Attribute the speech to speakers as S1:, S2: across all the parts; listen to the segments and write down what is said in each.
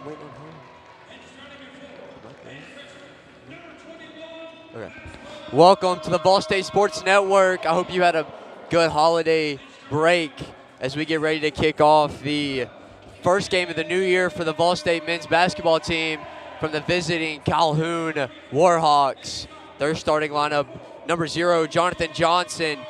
S1: I'm waiting on her. Okay. Welcome to the VolState Sports Network. I hope you had a good holiday break as we get ready to kick off the first game of the new year for the VolState men's basketball team from the visiting Calhoun Warhawks. Their starting lineup: number 0, Jonathan Johnson;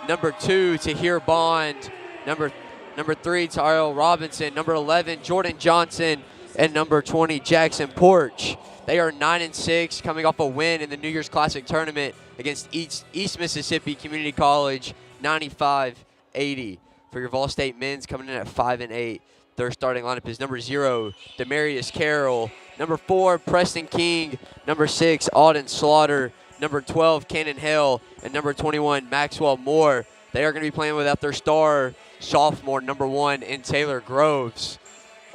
S1: number 2, Tahir Bond; number 3, Tyrell Robinson; number 11, Jordan Johnson; and number 20, Jackson Porch. They are 9-6, coming off a win in the New Year's Classic tournament against East Mississippi Community College, 95-80. For your Vol State men's, coming in at 5-8. Their starting lineup is number 0, Demarius Carroll; number 4, Preston King; number 6, Auden Slaughter; number 12, Cannon Hill; and number 21, Maxwell Moore. They are going to be playing without their star sophomore, number 1, in Taylor Groves,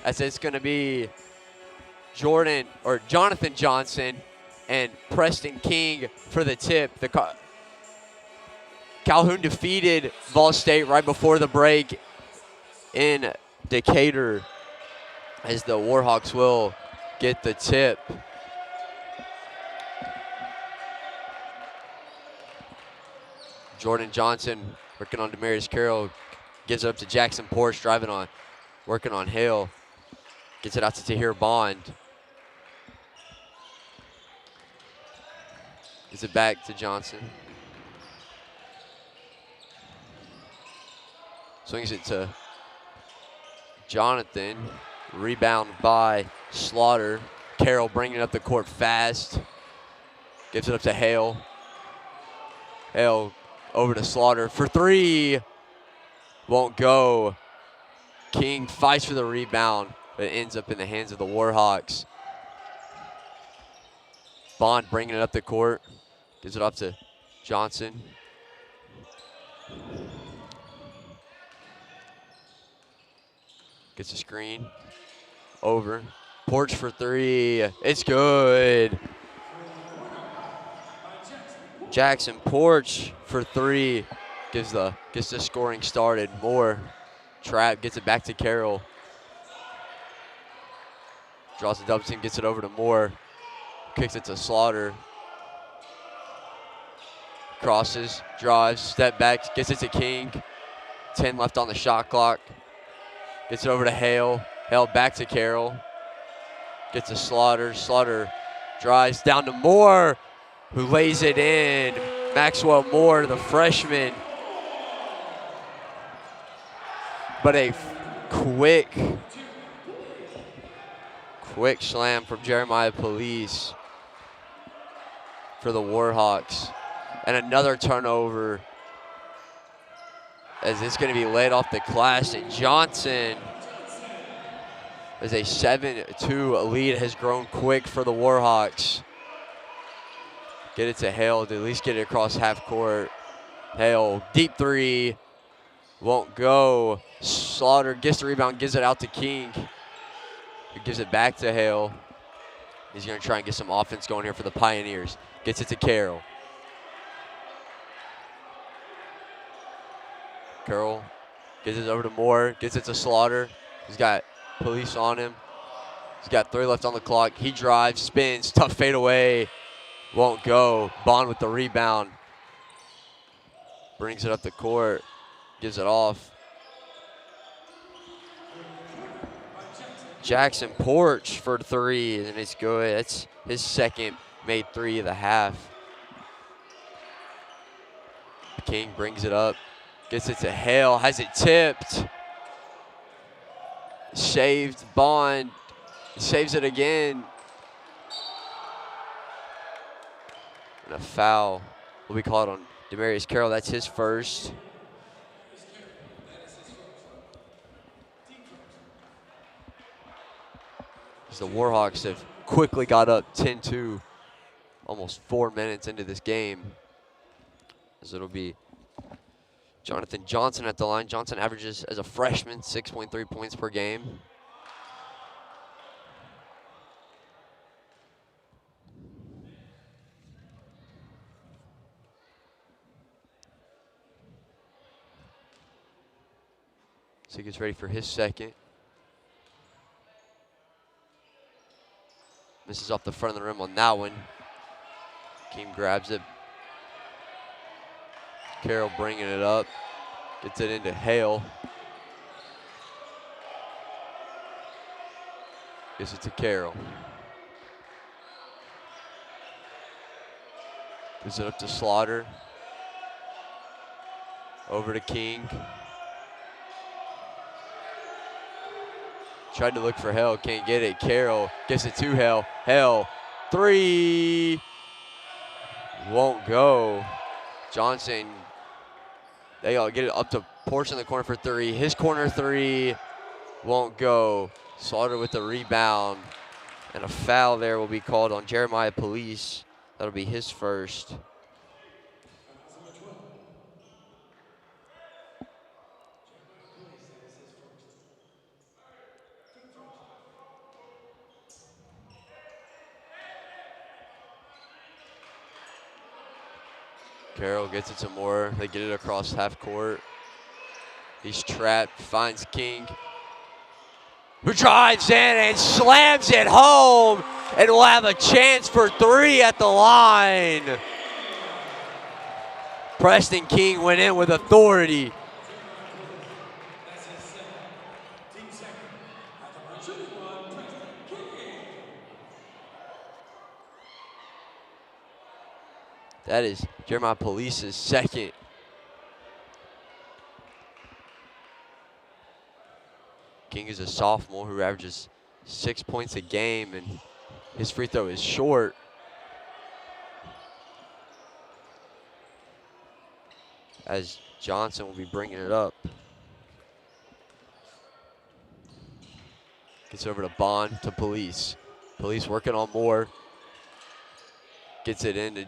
S1: as it's going to be Jonathan Johnson and Preston King for the tip. Calhoun defeated Vol State right before the break in Decatur, as the Warhawks will get the tip. Jordan Johnson working on Demarius Carroll, gives it up to Jackson Porch, working on Hale. Gets it out to Tahir Bond. Gives it back to Johnson. Swings it to Jonathan. Rebound by Slaughter. Carroll bringing it up the court fast. Gives it up to Hale. Hale over to Slaughter for 3. Won't go. King fights for the rebound, but it ends up in the hands of the Warhawks. Bond bringing it up the court. Gives it up to Johnson. Gets a screen. Over. Porch for 3. It's good. Jackson Porch for 3. Gets the scoring started. Moore. Trap. Gets it back to Carroll. Draws the double team. Gets it over to Moore. Kicks it to Slaughter. Crosses. Drives. Step back. Gets it to King. 10 left on the shot clock. Gets it over to Hale. Hale back to Carroll. Gets to Slaughter. Slaughter drives down to Moore, who lays it in. Maxwell Moore, the freshman. But a quick slam from Jeremiah Police for the Warhawks. And another turnover, as it's going to be laid off the glass. And Johnson, as a 7-2 lead has grown quick for the Warhawks. Get it to Hale to at least get it across half court. Hale, deep 3, won't go. Slaughter gets the rebound, gives it out to King, who gives it back to Hale. He's going to try and get some offense going here for the Pioneers. Gets it to Carroll. Carroll gives it over to Moore, gets it to Slaughter. He's got Police on him. He's got 3 left on the clock. He drives, spins, tough fade away. Won't go. Bond with the rebound. Brings it up the court, gives it off. Jackson Porch for 3, and it's good. That's his second made 3 of the half. King brings it up. Gets it to Hale, has it tipped. Saved. Bond saves it again. And a foul will be called on Demarius Carroll. That's his first. As the Warhawks have quickly got up 10-2, almost 4 minutes into this game. As it'll be Jonathan Johnson at the line. Johnson averages, as a freshman, 6.3 points per game. So he gets ready for his second. Misses off the front of the rim on that one. King grabs it. Carroll bringing it up. Gets it into Hale. Gives it to Carroll. Gives it up to Slaughter. Over to King. Tried to look for Hale, can't get it. Carroll gives it to Hale. Hale, three. Won't go. Johnson, they all get it up to Porch in the corner for three. His corner three won't go. Slaughter with the rebound. And a foul there will be called on Jeremiah Police. That'll be his first. Carroll gets it to Moore. They get it across half court. He's trapped, finds King, who drives in and slams it home, and will have a chance for three at the line. Preston King went in with authority. That is Jeremiah Police's second. King is a sophomore who averages 6 points a game, and his free throw is short. As Johnson will be bringing it up. Gets over to Bond to Police. Police working on Moore. Gets it into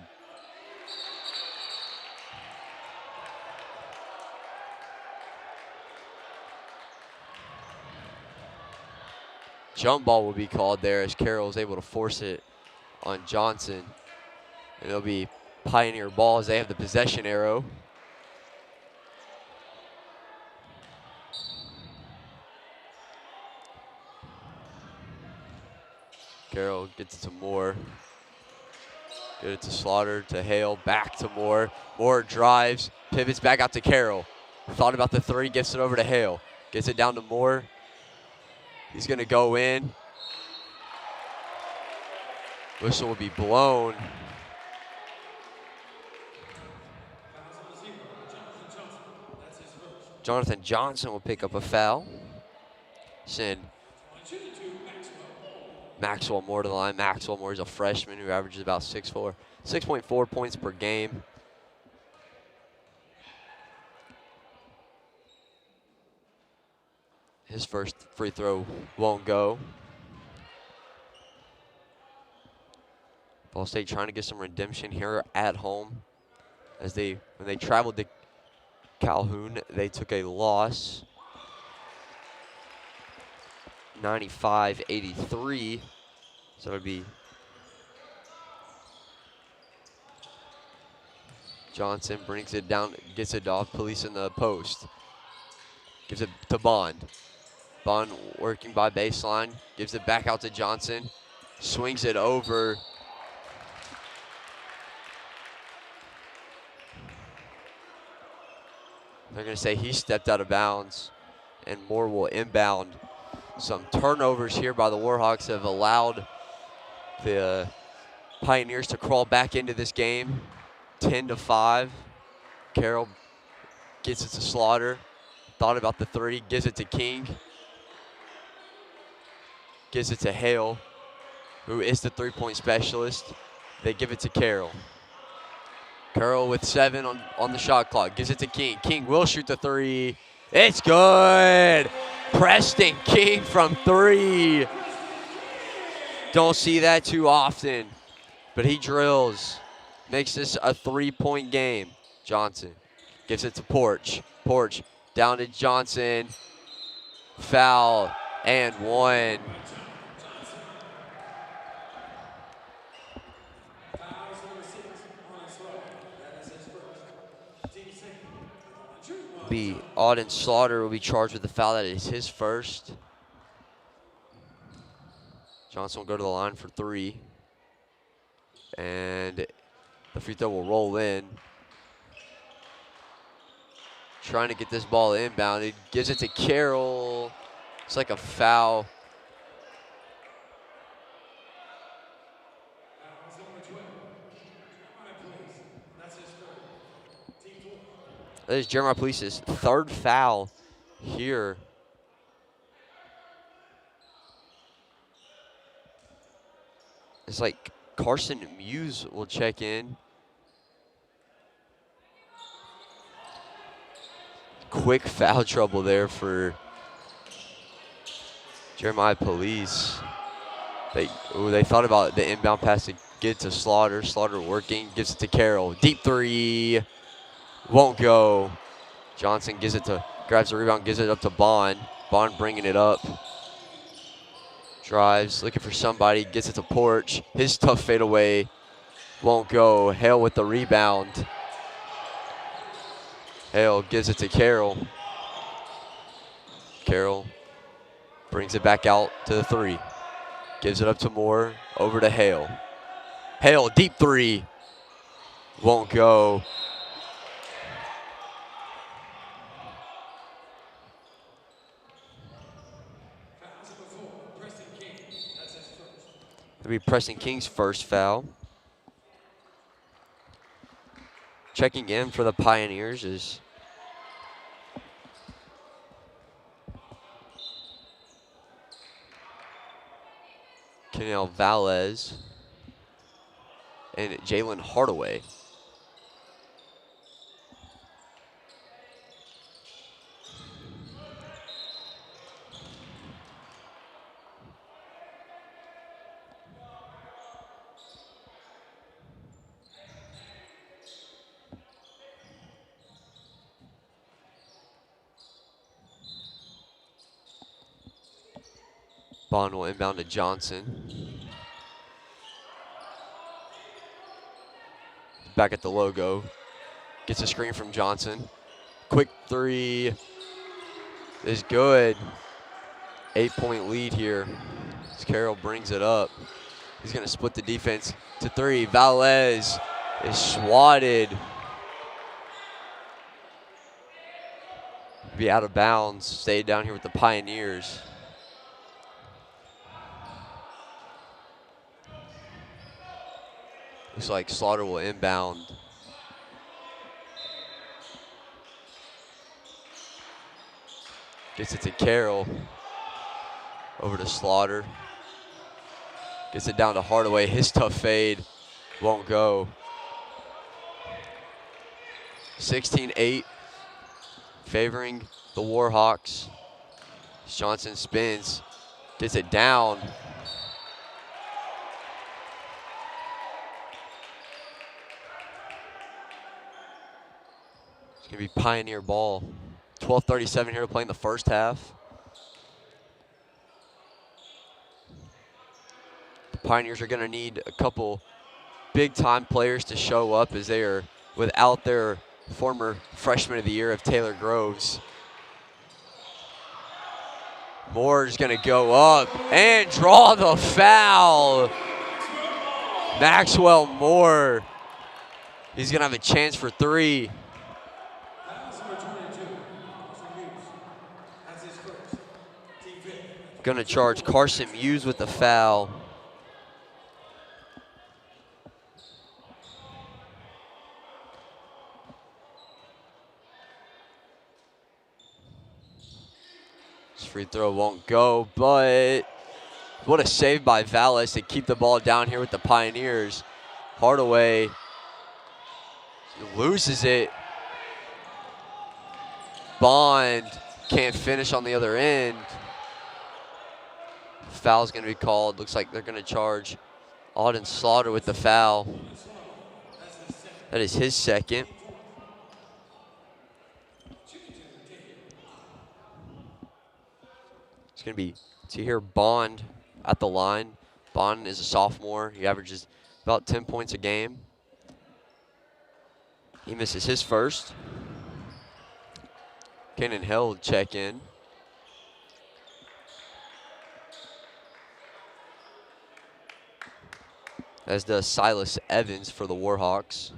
S1: jump ball will be called there as Carroll is able to force it on Johnson. And it'll be Pioneer ball as they have the possession arrow. Carroll gets it to Moore. Get it to Slaughter, to Hale, back to Moore. Moore drives, pivots back out to Carroll. Thought about the three, gets it over to Hale. Gets it down to Moore. He's gonna go in. Whistle will be blown. Jonathan Johnson will pick up a foul. Send Maxwell Moore to the line. Maxwell Moore is a freshman who averages about 6.4 points per game. His first free throw won't go. VolState trying to get some redemption here at home. As when they traveled to Calhoun, they took a loss. 95-83. So it would be Johnson brings it down, gets it off, Police in the post. Gives it to Bond. Bond working by baseline, gives it back out to Johnson, swings it over. They're gonna say he stepped out of bounds, and Moore will inbound. Some turnovers here by the Warhawks have allowed the Pioneers to crawl back into this game. 10-5. Carroll gets it to Slaughter. Thought about the three, gives it to King. Gives it to Hale, who is the three-point specialist. They give it to Carroll. Carroll with 7 on the shot clock. Gives it to King. King will shoot the three. It's good. Preston King from 3. Don't see that too often, but he drills. Makes this a 3-point game. Johnson gives it to Porch. Porch down to Johnson. Foul and 1. Auden Slaughter will be charged with the foul. That is his first. Johnson will go to the line for 3. And the free throw will roll in. Trying to get this ball inbounded. Gives it to Carroll. It's like a foul. That is Jeremiah Police's 3rd foul here. It's like Carson Muse will check in. Quick foul trouble there for Jeremiah Police. They thought about the inbound pass to get to Slaughter. Slaughter working, gives it to Carroll. Deep 3, won't go. Johnson grabs the rebound, gives it up to Bond. Bond bringing it up. Drives, looking for somebody, gets it to Porch. His tough fadeaway won't go. Hale with the rebound. Hale gives it to Carroll. Carroll brings it back out to the 3. Gives it up to Moore, over to Hale. Hale, deep 3. Won't go. It'll be Preston King's 1st foul. Checking in for the Pioneers is Kenel Valles and Jalen Hardaway. Bond will inbound to Johnson. Back at the logo. Gets a screen from Johnson. Quick 3 is good. 8-point lead here as Carroll brings it up. He's going to split the defense to 3. Valles is swatted. Be out of bounds. Stay down here with the Pioneers. Looks like Slaughter will inbound. Gets it to Carroll. Over to Slaughter. Gets it down to Hardaway. His tough fade won't go. 16-8. Favoring the Warhawks. Johnson spins. Gets it down. It's going to be Pioneer ball. 12:37 here to play in the 1st half. The Pioneers are going to need a couple big-time players to show up as they are without their former freshman of the year of Taylor Groves. Moore is going to go up and draw the foul. Maxwell Moore. He's going to have a chance for 3. Going to charge Carson Muse with the foul. This free throw won't go, but what a save by Valles to keep the ball down here with the Pioneers. Hardaway loses it. Bond can't finish on the other end. Foul's going to be called. Looks like they're going to charge Auden Slaughter with the foul. That is his 2nd. It's going to be Tahir Bond at the line. Bond is a sophomore. He averages about 10 points a game. He misses his 1st. Cannon Hill will check in. as does Silas Evans for the Warhawks.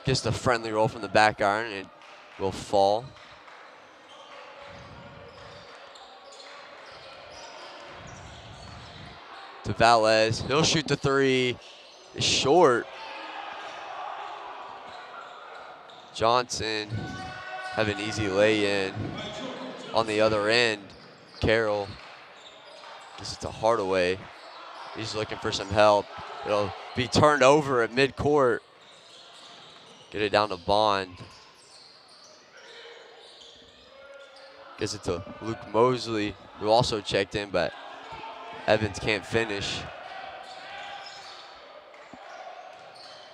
S1: Gets the friendly roll from the back iron and it will fall. To Valles, he'll shoot the three, it's short. Johnson have an easy lay-in on the other end. Carroll, this is to Hardaway. He's looking for some help. It'll be turned over at midcourt. Get it down to Bond. Gets it to Luke Mosley, who also checked in, but Evans can't finish.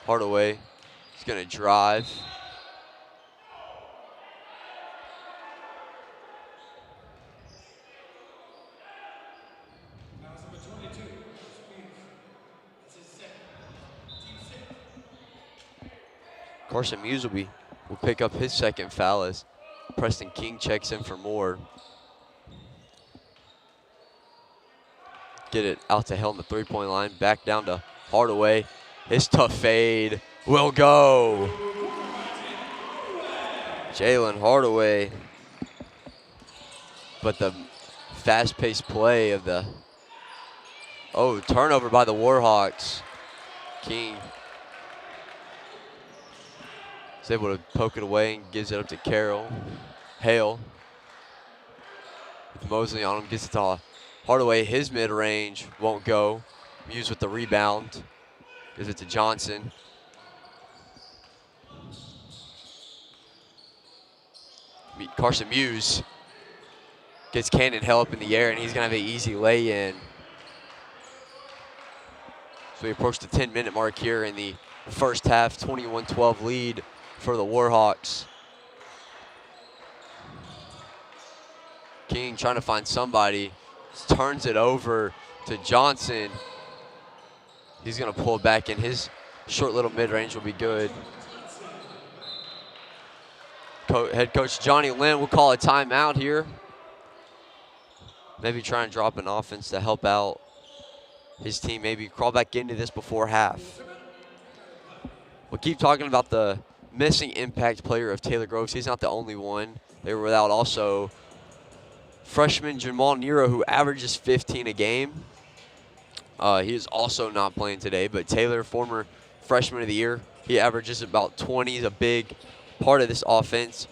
S1: Hardaway is gonna drive. Carson Muse will pick up his second foul as Preston King checks in for more. Get it out to Hill on the three-point line, back down to Hardaway. His tough fade will go. Jalen Hardaway. But the fast-paced play of the, turnover by the Warhawks. King is able to poke it away and gives it up to Carroll. Hale with Mosley on him, gets it to Hardaway. His mid-range won't go. Muse with the rebound. Gives it to Johnson. Carson Muse gets Cannon Hale up in the air, and he's going to have an easy lay-in. So we approach the 10-minute mark here in the first half, 21-12 lead for the Warhawks. King trying to find somebody, turns it over to Johnson. He's gonna pull it back in. His short little mid-range will be good. Head coach Johnny Lynn will call a timeout here. Maybe try and drop an offense to help out his team, maybe crawl back into this before half. We'll keep talking about the missing impact player of Taylor Groves. He's not the only one. They were without also freshman Jamal Nero, who averages 15 a game. He is also not playing today, but Taylor, former freshman of the year, he averages about 20. He's a big part of this offense.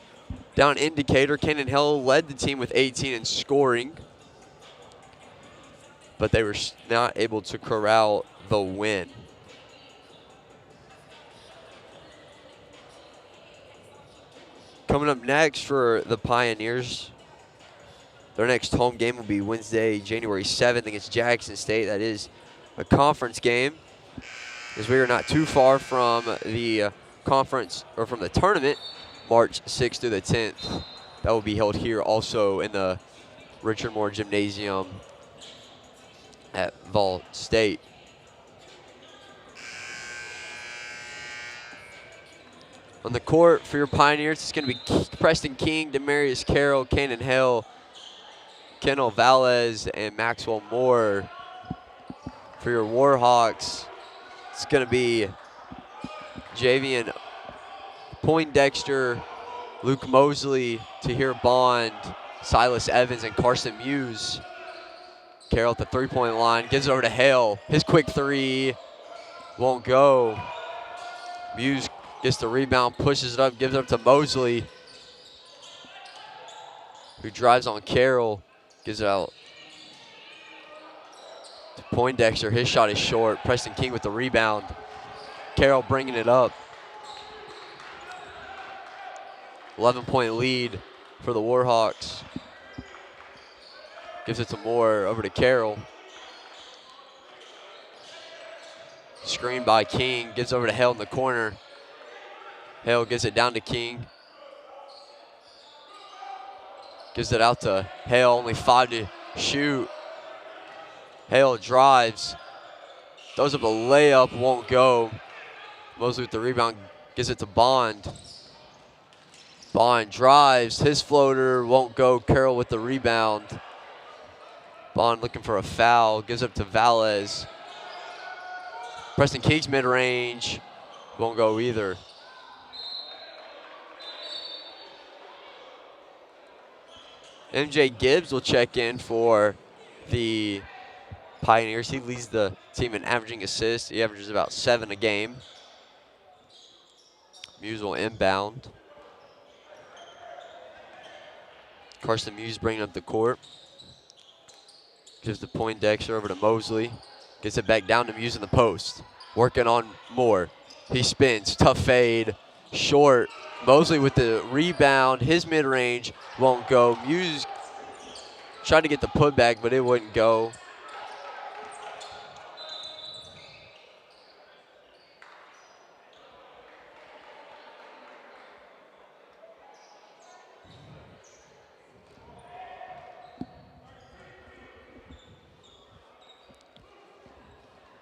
S1: Down indicator, Cannon Hill led the team with 18 in scoring, but they were not able to corral the win. Coming up next for the Pioneers, their next home game will be Wednesday, January 7th against Jackson State. That is a conference game, as we are not too far from the conference, or from the tournament, March 6th through the 10th. That will be held here also in the Richard Moore Gymnasium at VolState. On the court for your Pioneers, it's going to be Preston King, Demarius Carroll, Cannon Hale, Kendall Valles, and Maxwell Moore. For your Warhawks, it's going to be Javian Poindexter, Luke Mosley, Tahir Bond, Silas Evans, and Carson Muse. Carroll at the three-point line, gives it over to Hale. His quick three won't go. Muse gets the rebound, pushes it up, gives it up to Mosley, who drives on Carroll, gives it out to Poindexter. His shot is short. Preston King with the rebound. Carroll bringing it up. 11-point lead for the Warhawks. Gives it to Moore, over to Carroll. Screen by King, gives over to Hale in the corner. Hale gives it down to King. Gives it out to Hale, only 5 to shoot. Hale drives, throws up a layup, won't go. Mosley with the rebound, gives it to Bond. Bond drives, his floater won't go. Carroll with the rebound. Bond looking for a foul, gives up to Valles. Preston King's mid-range, won't go either. MJ Gibbs will check in for the Pioneers. He leads the team in averaging assists. He averages about 7 a game. Muse will inbound. Carson Muse bringing up the court. Gives the Poindexter over to Mosley. Gets it back down to Muse in the post. Working on Moore. He spins, tough fade, short. Mosley with the rebound. His mid-range won't go. Muse tried to get the putback, but it wouldn't go.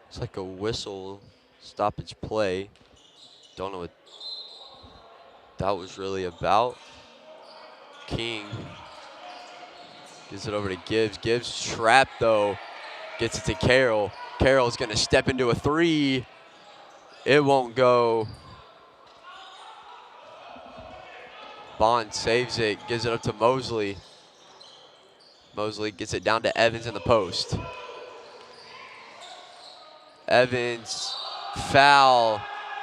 S1: It's like a whistle, stoppage play. Don't know what that was really about. King gives it over to Gibbs. Gibbs trapped though, gets it to Carroll. Carroll's gonna step into a three. It won't go. Bond saves it, gives it up to Mosley. Mosley gets it down to Evans in the post. Evans, foul,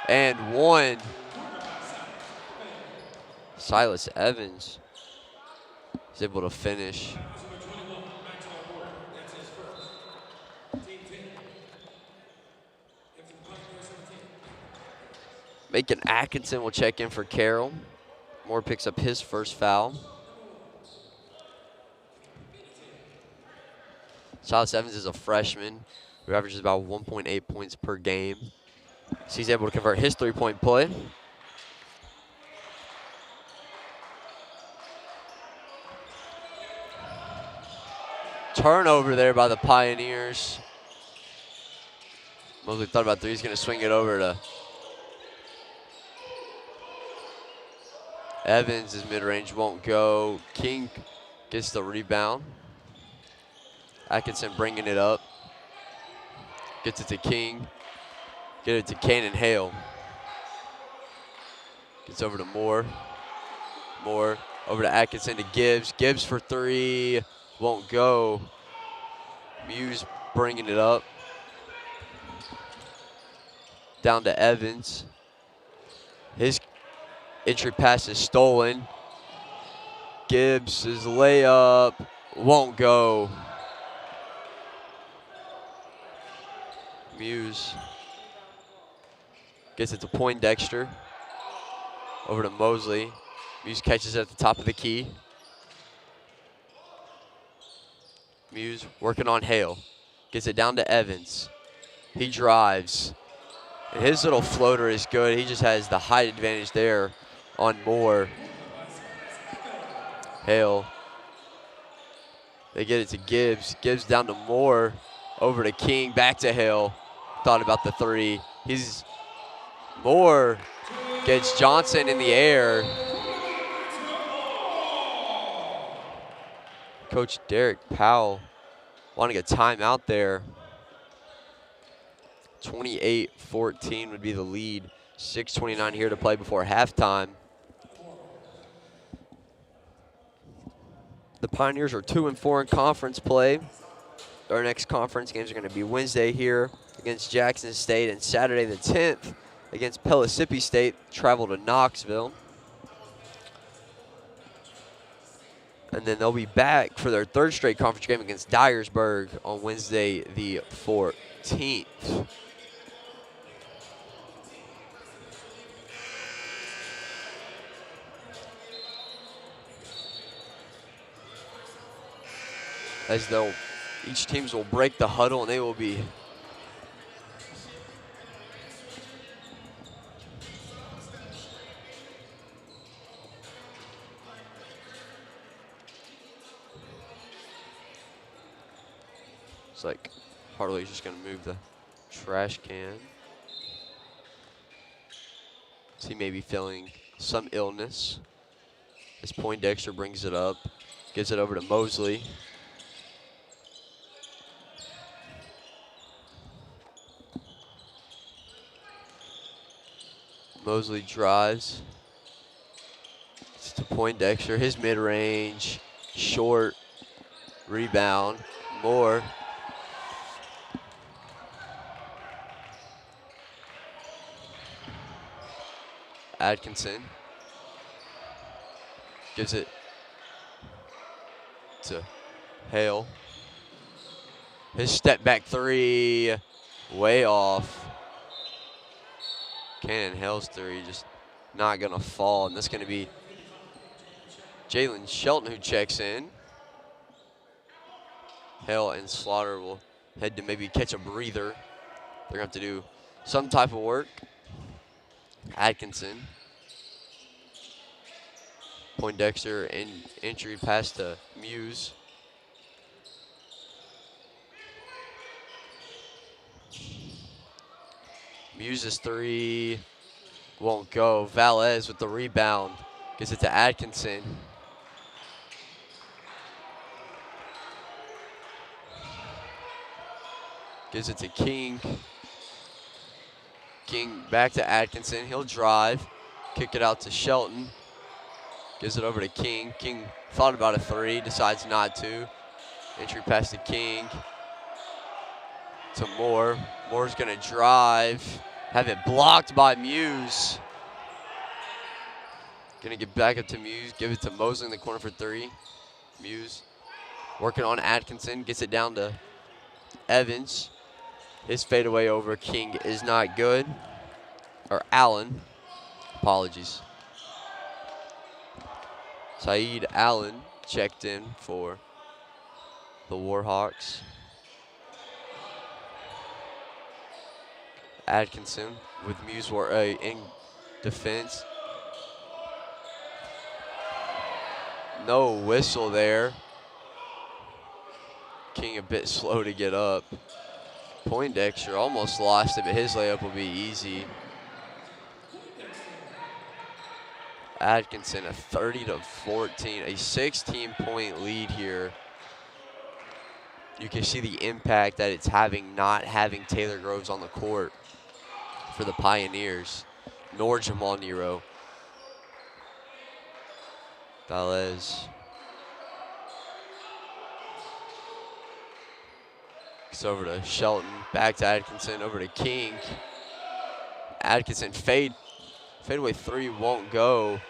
S1: and 1. Silas Evans is able to finish. Macon Atkinson will check in for Carroll. Moore picks up his first foul. Silas Evans is a freshman who averages about 1.8 points per game. So he's able to convert his three-point play. Turnover there by the Pioneers. Mosley thought about three. He's going to swing it over to Evans. His mid-range won't go. King gets the rebound. Atkinson bringing it up. Gets it to King. Get it to Cannon Hale. Gets over to Moore. Moore over to Atkinson to Gibbs. Gibbs for three. Won't go. Muse bringing it up. Down to Evans. His entry pass is stolen. Gibbs' layup won't go. Muse gets it to Poindexter. Over to Mosley. Muse catches it at the top of the key. Muse working on Hale. Gets it down to Evans. He drives. And his little floater is good. He just has the height advantage there on Moore. Hale. They get it to Gibbs. Gibbs down to Moore. Over to King. Back to Hale. Thought about the three. Moore gets Johnson in the air. Coach Derek Powell wanting a timeout there. 28-14 would be the lead. 6:29 here to play before halftime. The Pioneers are 2-4 in conference play. Our next conference games are going to be Wednesday here against Jackson State and Saturday the 10th against Pellissippi State. Travel to Knoxville. And then they'll be back for their third straight conference game against Dyersburg on Wednesday the 14th. As each teams will break the huddle and they will be it's like Hartley's just gonna move the trash can. So he may be feeling some illness. As Poindexter brings it up, gives it over to Mosley. Mosley drives. It's to Poindexter. His mid-range, short, rebound. Moore. Atkinson gives it to Hale. His step back three, way off. Cannon Hale's three just not gonna fall, and that's gonna be Jalen Shelton who checks in. Hale and Slaughter will head to maybe catch a breather. They're gonna have to do some type of work. Atkinson. Poindexter and entry pass to Muse. Muse's three won't go. Valez with the rebound. Gives it to Atkinson. Gives it to King. King back to Atkinson. He'll drive. Kick it out to Shelton. Gives it over to King. King thought about a three, decides not to. Entry pass to King. To Moore. Moore's gonna drive. Have it blocked by Muse. Gonna get back up to Muse. Give it to Mosley in the corner for three. Muse working on Atkinson. Gets it down to Evans. His fadeaway over King is not good. Or Allen. Apologies. Saeed Allen checked in for the Warhawks. Atkinson with Muse in defense. No whistle there. King a bit slow to get up. Poindexter almost lost it, but his layup will be easy. Atkinson a 30-14, a 16-point lead here. You can see the impact that it's having not having Taylor Groves on the court for the Pioneers, nor Jamal Nero. Valez. It's over to Shelton, back to Atkinson, over to King. Atkinson fadeaway three won't go.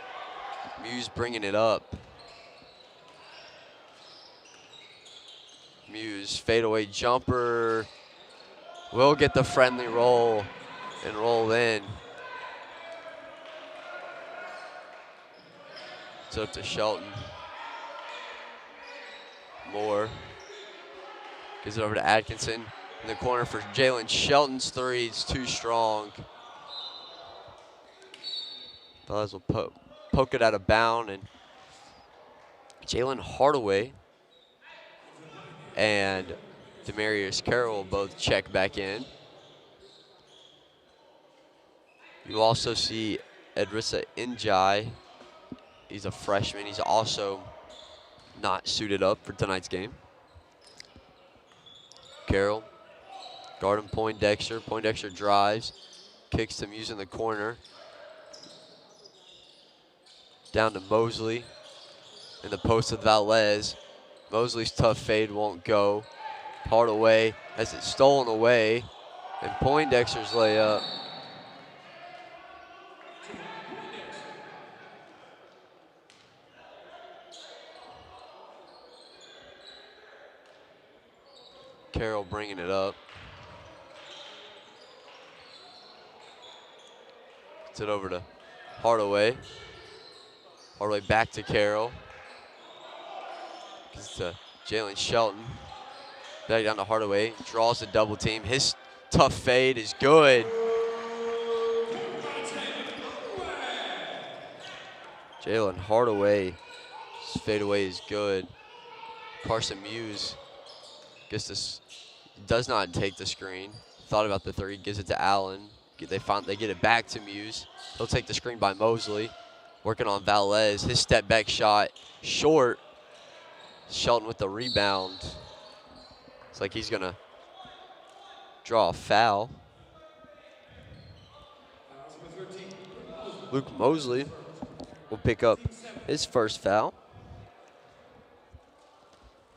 S1: Muse bringing it up. Muse fadeaway jumper. Will get the friendly roll and roll in. It's up to Shelton. Moore. Gives it over to Atkinson in the corner for Jalen Shelton's three. It's too strong. Fellas will poke it out of bound, and Jalen Hardaway and Demarius Carroll will both check back in. You also see Edrissa Njai. He's a freshman. He's also not suited up for tonight's game. Carroll, guarding Poindexter. Poindexter drives, kicks to Muse in the corner. Down to Mosley in the post with Valez. Mosley's tough fade won't go. Hardaway has it stolen away, and Poindexter's layup. Carroll bringing it up. Gets it over to Hardaway. Hardaway back to Carroll. Gets to Jalen Shelton. Back down to Hardaway. Draws the double team. His tough fade is good. Jalen Hardaway. His fadeaway is good. Carson Muse gets this. Does not take the screen. Thought about the three. Gives it to Allen. They get it back to Muse. He'll take the screen by Mosley. Working on Valdez. His step back shot short. Shelton with the rebound. It's like he's gonna draw a foul. Luke Mosley will pick up his first foul.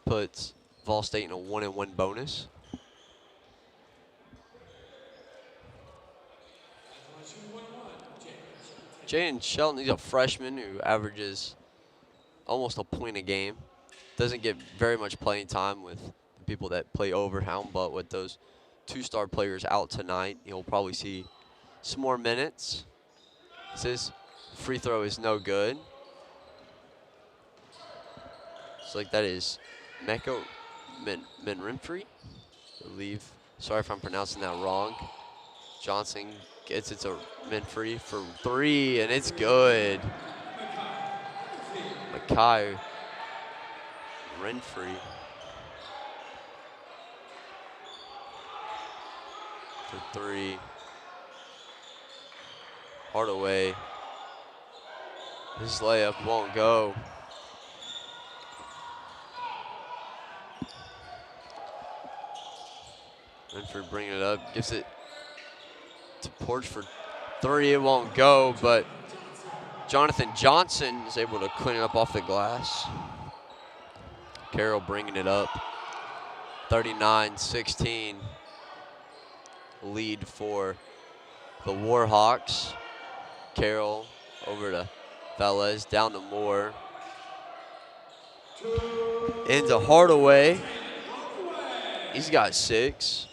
S1: Puts VolState in a 1-and-1 bonus. Jaden Shelton, he's a freshman who averages almost a point a game. Doesn't get very much playing time with the people that play Overtown, but with those two-star players out tonight, he'll probably see some more minutes. His free throw is no good. It's like that is Meko Menrinfree, I believe. Sorry if I'm pronouncing that wrong. Johnson gets it to Menfree for 3, and it's good. Makai Renfree for 3. Hardaway. His layup won't go. Renfree bringing it up, gives it to Porch for 3. It won't go, but Jonathan Johnson is able to clean it up off the glass. Carroll bringing it up. 39-16 lead for the Warhawks. Carroll over to Velez, down to Moore. Into Hardaway. He's got 6.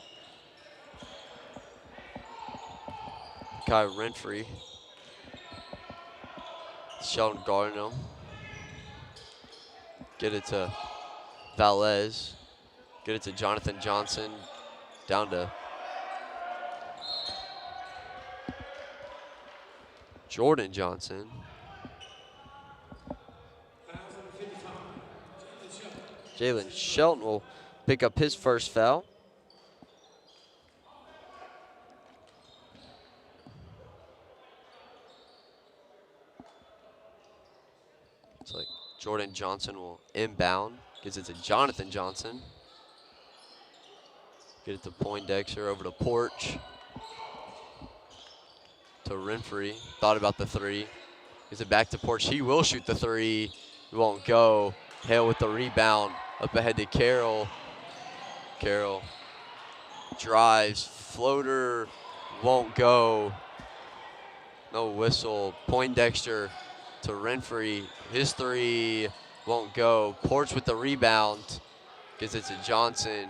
S1: Kai Renfree. Sheldon guarding him. Get it to Velez. Get it to Jonathan Johnson. Down to Jordan Johnson. Jalen Shelton will pick up his first foul. It's like Jordan Johnson will inbound. Gives it to Jonathan Johnson. Get it to Poindexter, over to Porch. To Renfree, thought about the 3. Gives it back to Porch, he will shoot the 3. It won't go. Hale with the rebound, up ahead to Carroll. Carroll drives, floater, won't go. No whistle. Poindexter to Renfree, his 3 won't go. Porch with the rebound, gives it to Johnson.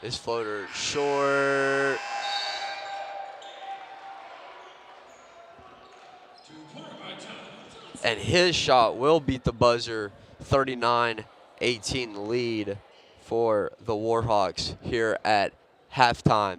S1: His floater short. And his shot will beat the buzzer. 39-18 lead for the Warhawks here at halftime.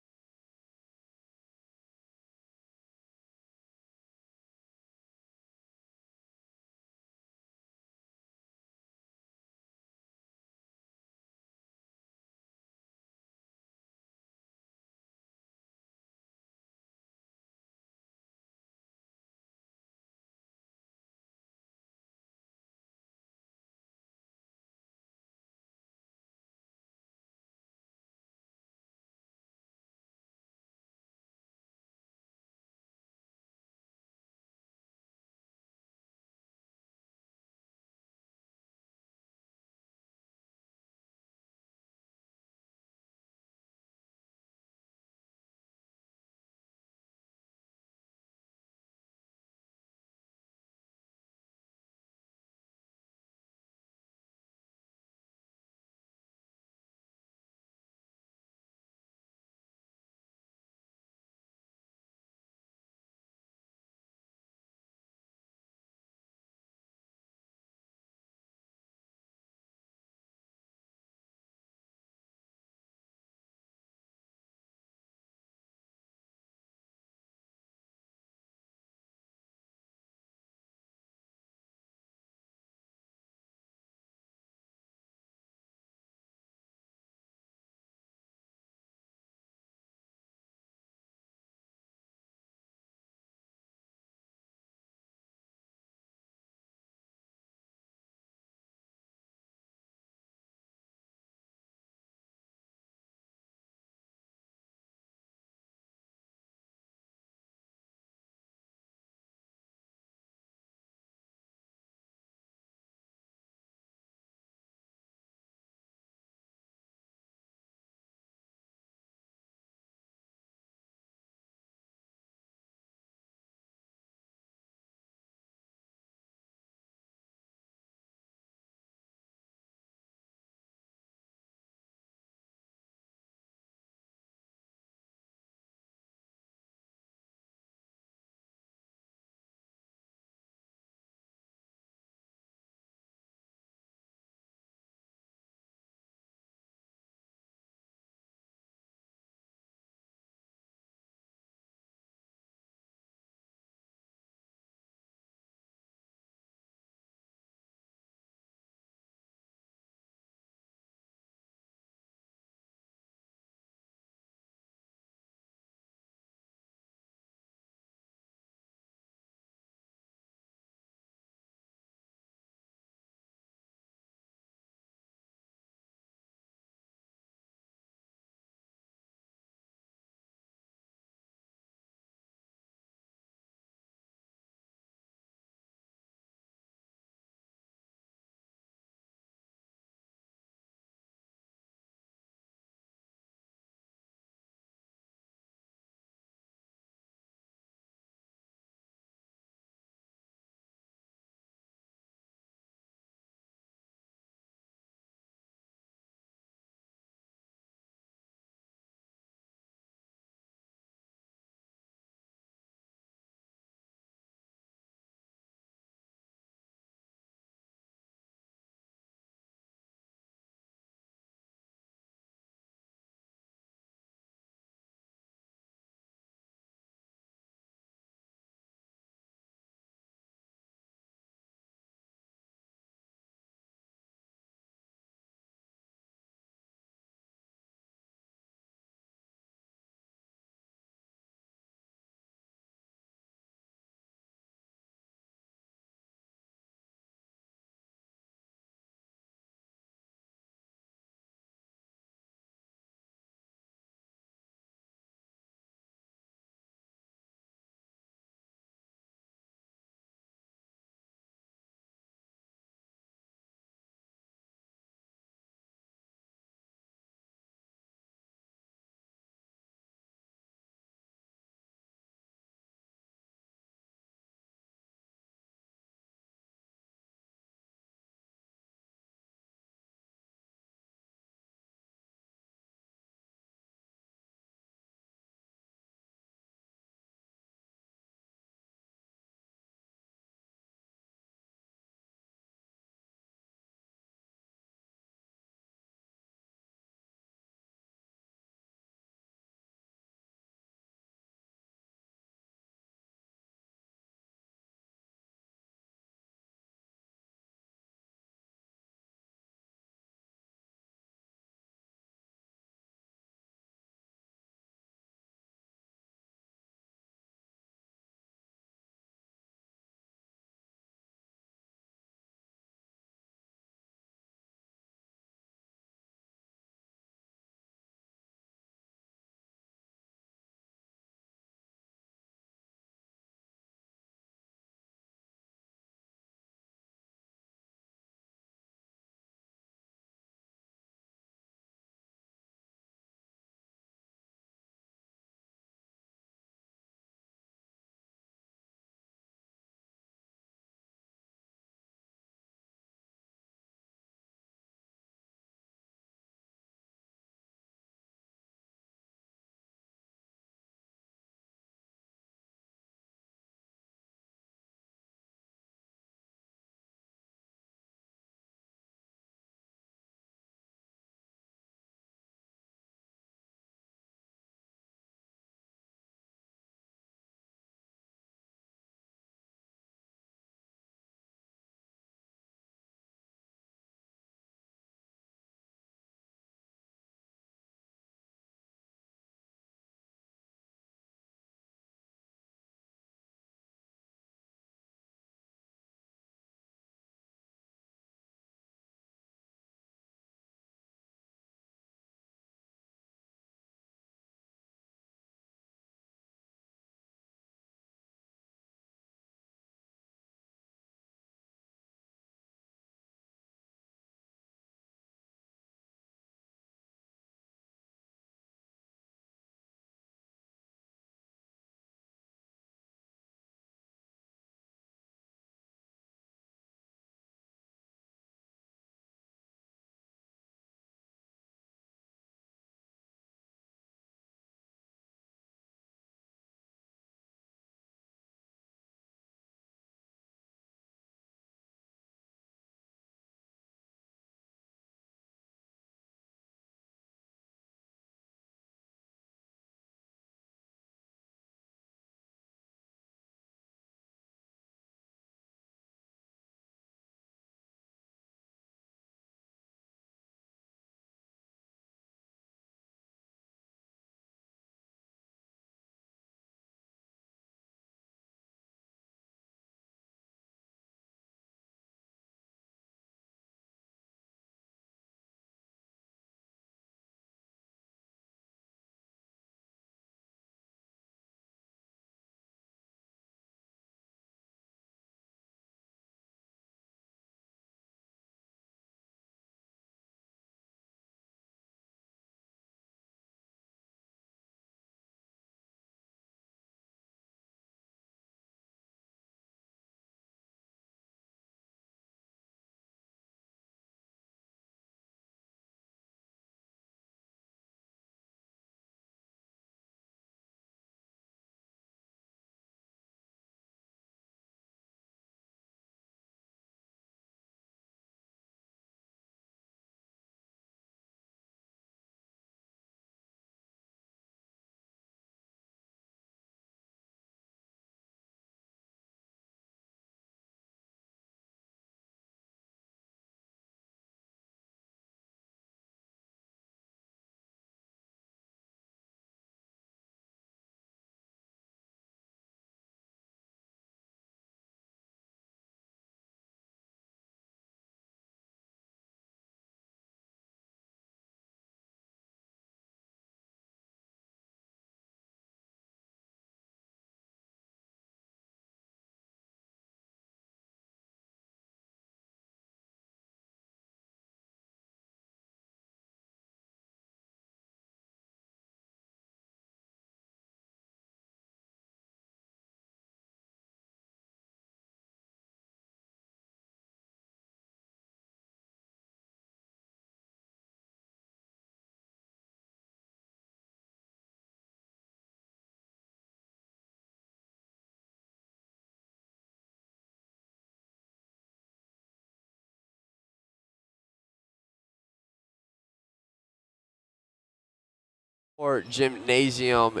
S1: Or Gymnasium.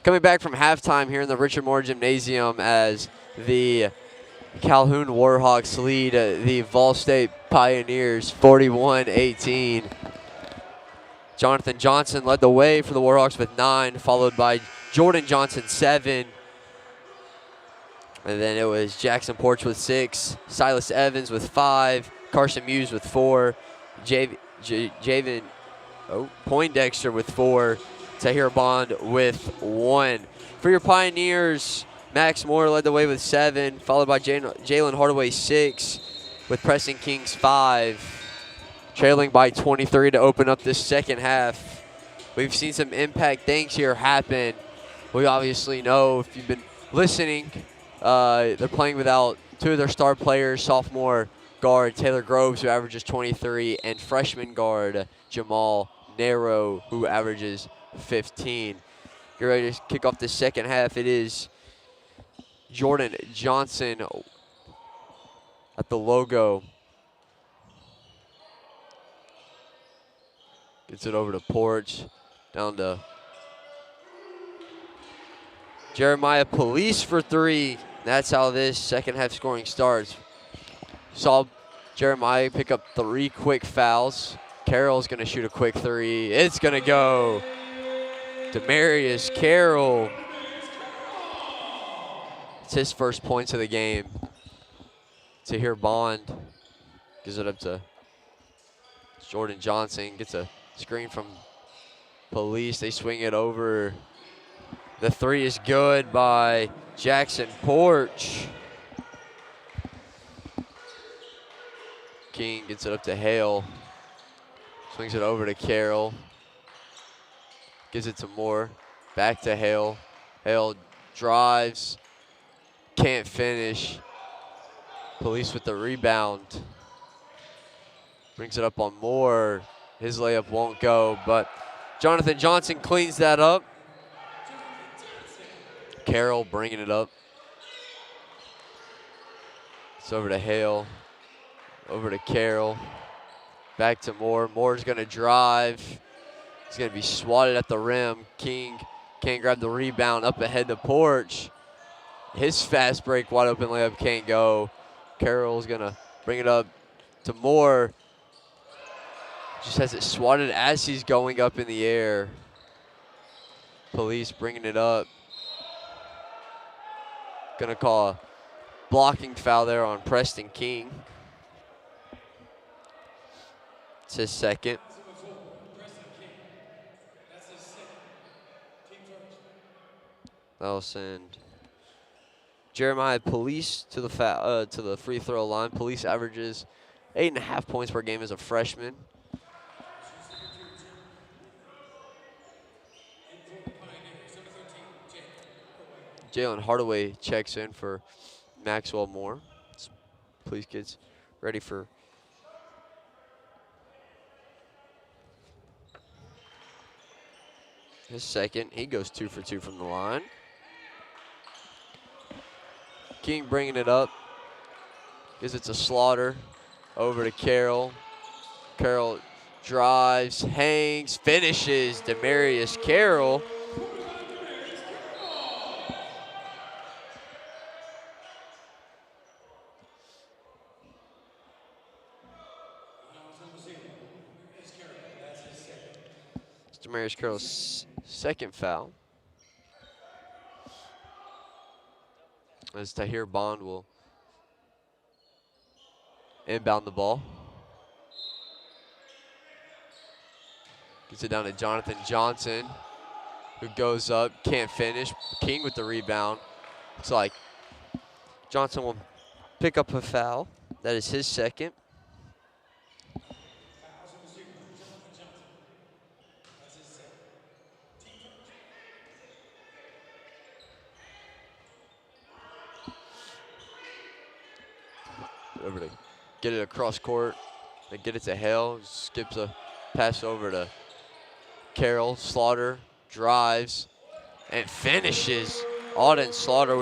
S1: Coming back from halftime here in the Richard Moore Gymnasium as the Calhoun Warhawks lead the VolState Pioneers 41-18. Jonathan Johnson led the way for the Warhawks with 9, followed by Jordan Johnson 7. And then it was Jackson Porch with 6, Silas Evans with 5, Carson Muse with 4, Javen Poindexter with 4, Tahir Bond with 1. For your Pioneers, Max Moore led the way with 7, followed by Jalen Hardaway 6, with Preston Kings 5. Trailing by 23 to open up this second half. We've seen some impact things here happen. We obviously know, if you've been listening, they're playing without 2 of their star players, sophomore guard Taylor Groves, who averages 23, and freshman guard Jamal Narrow, who averages 15. Get ready to kick off the second half. It is Jordan Johnson at the logo. Gets it over to Porch, down to Jeremiah Police for 3. That's how this second half scoring starts. Saw Jeremiah pick up 3 quick fouls. Carroll's gonna shoot a quick 3. It's gonna go. Demarius Carroll. It's his first points of the game. Tahir Bond gives it up to Jordan Johnson. Gets a screen from Police. They swing it over. The 3 is good by Jackson Porch. King gets it up to Hale. Swings it over to Carroll. Gives it to Moore. Back to Hale. Hale drives. Can't finish. Police with the rebound. Brings it up on Moore. His layup won't go, but Jonathan Johnson cleans that up. Carroll bringing it up. It's over to Hale. Over to Carroll. Back to Moore. Moore's going to drive. He's going to be swatted at the rim. King can't grab the rebound. Up ahead to Porch. His fast break, wide open layup can't go. Carroll's going to bring it up to Moore. Just has it swatted as he's going up in the air. Police bringing it up. Gonna call a blocking foul there on Preston King. It's his second. That'll send Jeremiah Police to the free throw line. Police averages 8.5 points per game as a freshman. Jalen Hardaway checks in for Maxwell Moore. Police gets ready for his second. He goes 2 for 2 from the line. King bringing it up. Gives it to Slaughter. Over to Carroll. Carroll drives, hangs, finishes. Demarius Carroll. Demarius Carroll's second foul. As Tahir Bond will inbound the ball. Gets it down to Jonathan Johnson, who goes up, can't finish. King with the rebound. It's like Johnson will pick up a foul. That is his second. Over to get it across court. They get it to Hale. Skips a pass over to Carroll. Slaughter drives and finishes. Auden Slaughter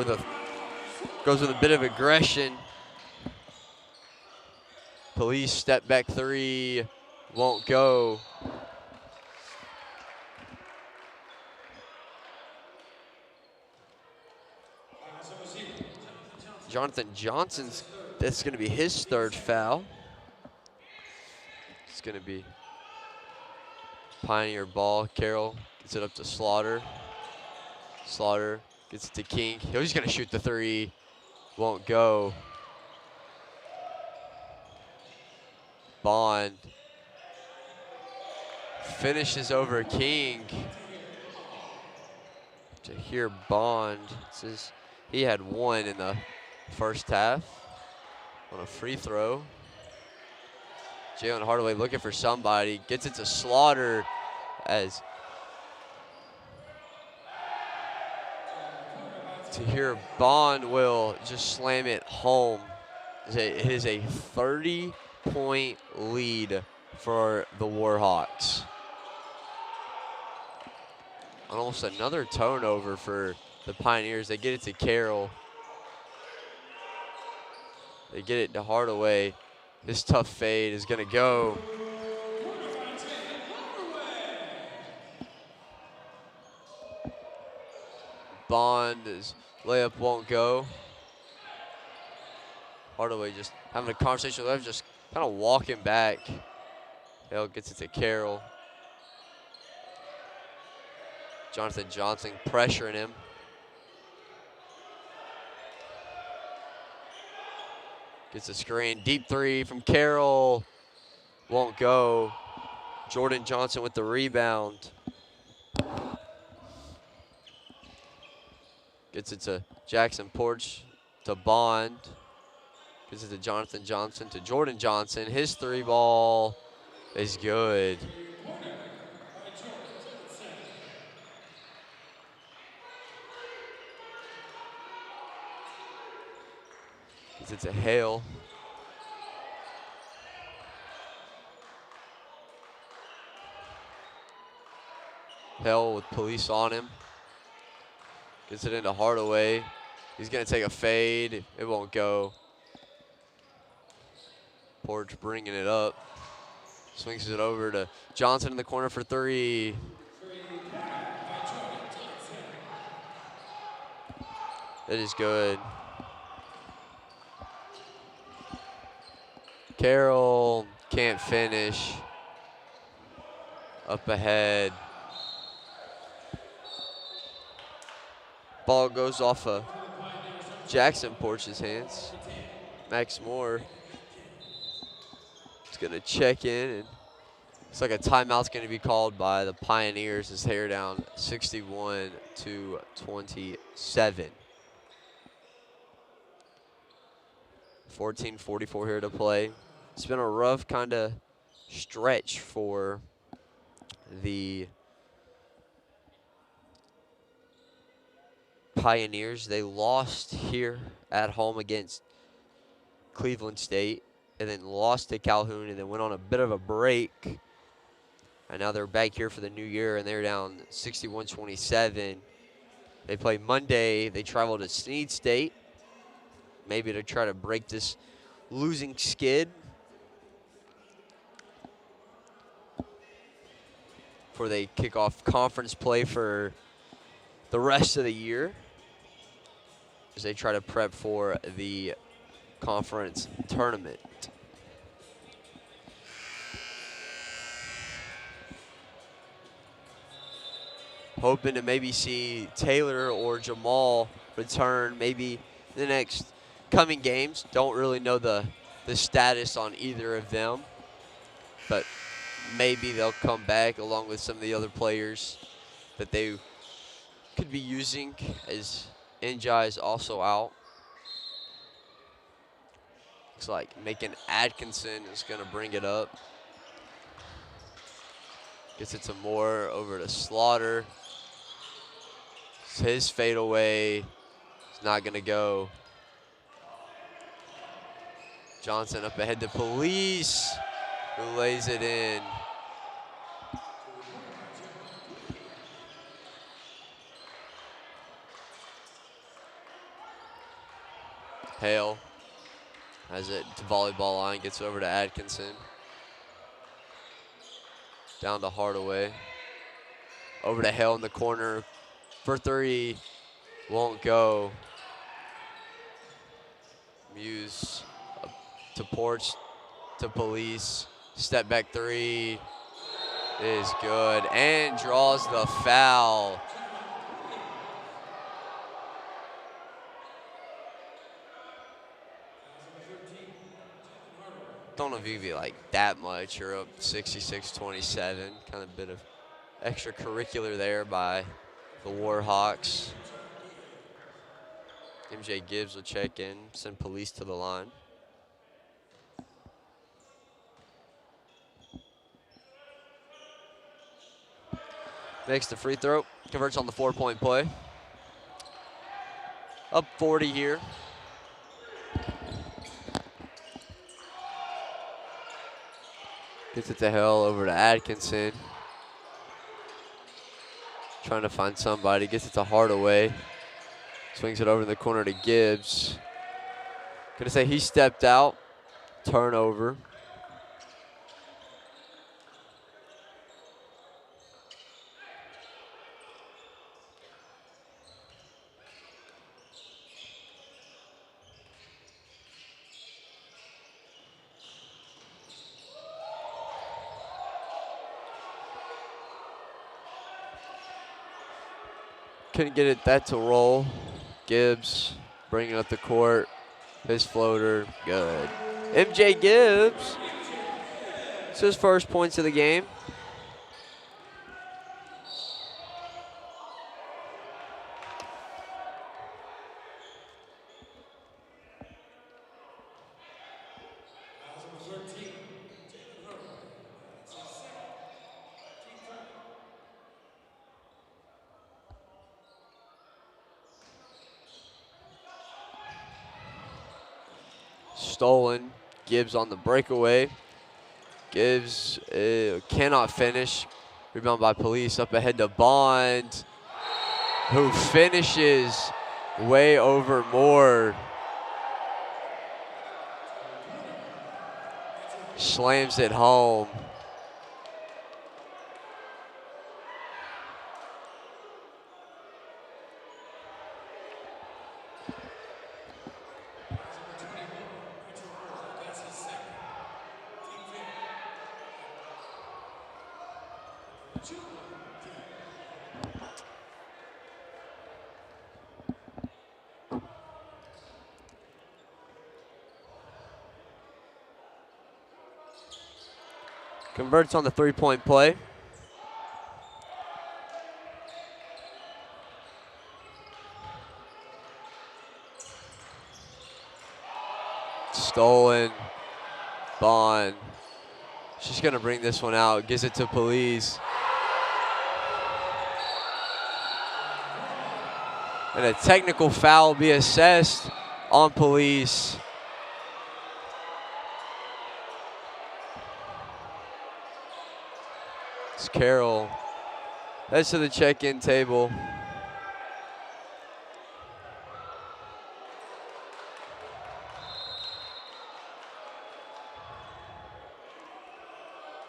S1: goes with a bit of aggression. Police step back 3 Won't go. Jonathan Johnson's, that's going to be his third foul. It's going to be Pioneer ball. Carroll gets it up to Slaughter. Slaughter gets it to King. He's going to shoot the three. Won't go. Bond finishes over King. Tahir Bond, he had one in the first half on a free throw. Jalen Hardaway looking for somebody, gets it to Slaughter as Tahir Bond will just slam it home. It is a 30-point lead for the Warhawks. Almost another turnover for the Pioneers. They get it to Carroll. They get it to Hardaway. This tough fade is going to go. Bond's layup won't go. Hardaway just having a conversation with him, just kind of walking back. Hale gets it to Carroll. Jonathan Johnson pressuring him. Gets a screen, deep three from Carroll. Won't go. Jordan Johnson with the rebound. Gets it to Jackson Porch, to Bond. Gets it to Jonathan Johnson, to Jordan Johnson. His three ball is good. Gets it to Hale. Hale with police on him. Gets it into Hardaway. He's going to take a fade. It won't go. Porch bringing it up. Swings it over to Johnson in the corner for three. That is good. Carroll can't finish. Up ahead. Ball goes off of Jackson Porch's hands. Max Moore is going to check in, and it's like a timeout's going to be called by the Pioneers as they're down 61-27. 14:44 here to play. It's been a rough kind of stretch for the Pioneers. They lost here at home against Cleveland State, and then lost to Calhoun, and then went on a bit of a break. And now they're back here for the new year, and they're down 61-27. They play Monday. They travel to Snead State, maybe to try to break this losing skid before they kick off conference play for the rest of the year as they try to prep for the conference tournament. Hoping to maybe see Taylor or Jamal return maybe the next coming games. Don't really know the status on either of them, but maybe they'll come back along with some of the other players that they could be using, as Njai is also out. Looks like Macon Atkinson is going to bring it up. Gets it to Moore, over to Slaughter. It's his fadeaway. It's not going to go. Johnson up ahead to Police, who lays it in. Hale has it to volleyball line, gets over to Atkinson. Down to Hardaway. Over to Hale in the corner for three. Won't go. Muse to Porch to Police. Step back three is good and draws the foul. Don't know if you can be like that much. You're up 66-27. Kind of bit of extracurricular there by the Warhawks. MJ Gibbs will check in, send Police to the line. Makes the free throw, converts on the 4-point play. Up 40 here. Gets it to Hill, over to Atkinson. Trying to find somebody, gets it to Hardaway. Swings it over in the corner to Gibbs. Gonna say he stepped out, turnover. Couldn't get that to roll. Gibbs bringing up the court. His floater, good. MJ Gibbs. It's his first points of the game. Stolen. Gibbs on the breakaway. Gibbs cannot finish. Rebound by Police. Up ahead to Bond, who finishes way over Moore. Slams it home. Converts on the 3-point play. Stolen. Bond. She's going to bring this one out. Gives it to Police. And a technical foul will be assessed on Police. It's Carroll. Heads to the check-in table.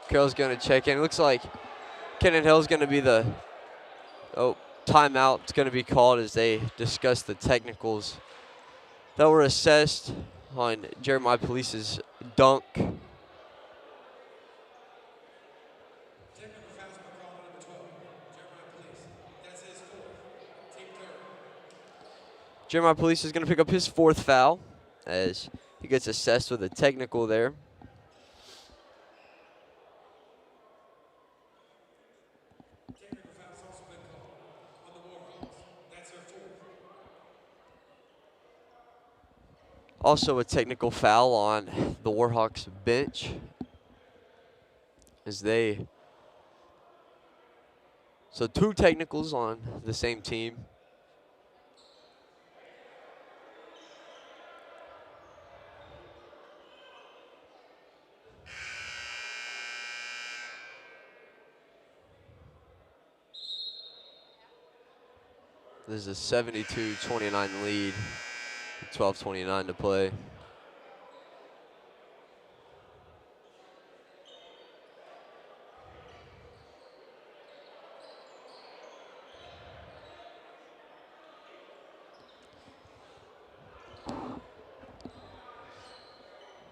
S1: Carroll's going to check in. It looks like Kennan Hill's going to be the timeout. It's going to be called as they discuss the technicals that were assessed on Jeremiah Police's dunk. Jeremiah Police is going to pick up his 4th foul as he gets assessed with a technical there. Also a technical foul on the Warhawks bench as they, so 2 technicals on the same team. This is a 72-29 lead. 12:29 to play.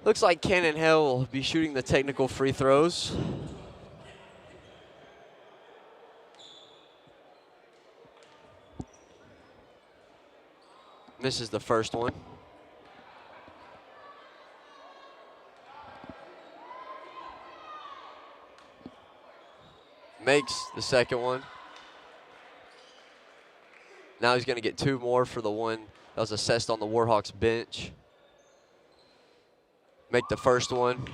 S1: Looks like Cannon Hill will be shooting the technical free throws. Misses the first one. Makes the second one. Now he's going to get 2 more for the one that was assessed on the Warhawks bench. Make the first one.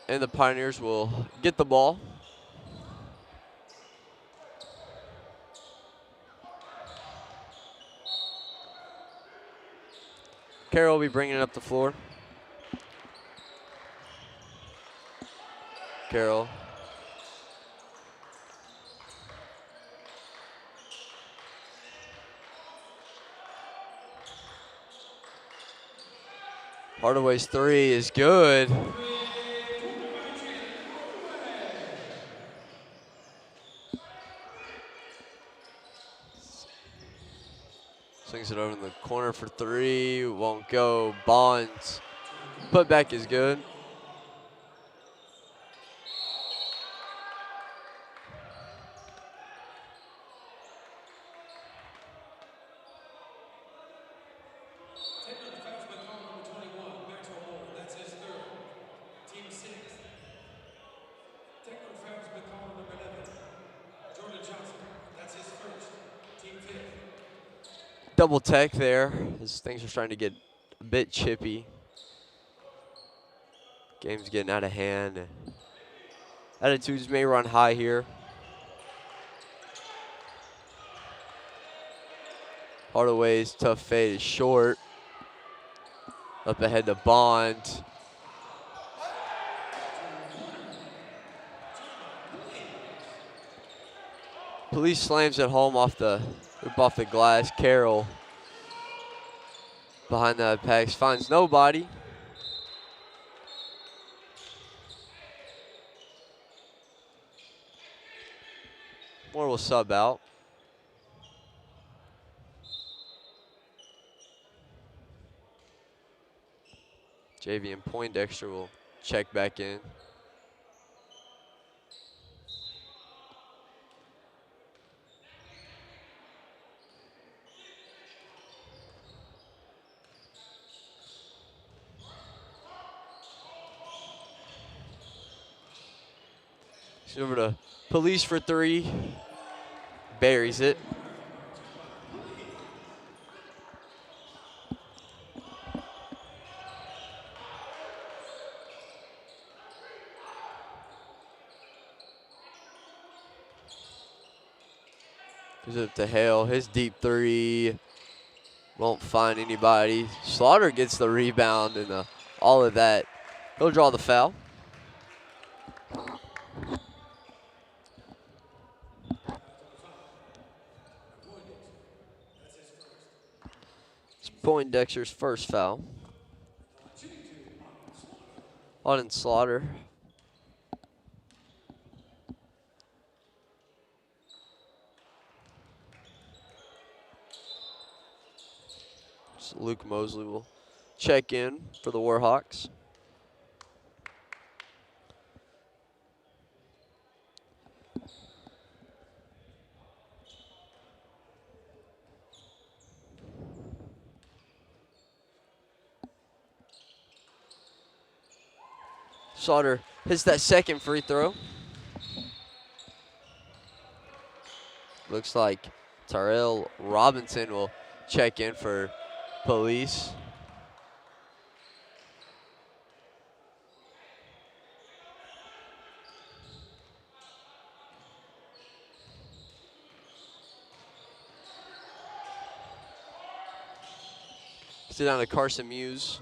S1: And the Pioneers will get the ball. Carroll will be bringing it up the floor. Carroll. Hardaway's 3 is good. Swings it over in the corner for 3. Won't go. Bonds. Putback is good. Double tech there as things are starting to get a bit chippy. Game's getting out of hand. Attitudes may run high here. Hardaway's tough fade is short. Up ahead to Bond. Police slams it home off the glass. Carroll behind the packs finds nobody. Moore will sub out. JV and Poindexter will check back in. Over to Police for 3. Buries it. Gives it up to Hale. His deep 3 won't find anybody. Slaughter gets the rebound and all of that. He'll draw the foul. It's Poindexter's first foul. On Slaughter. So Luke Mosley will check in for the Warhawks. Slaughter hits that second free throw. Looks like Tyrell Robinson will check in for Police. Sit down to Carson Muse.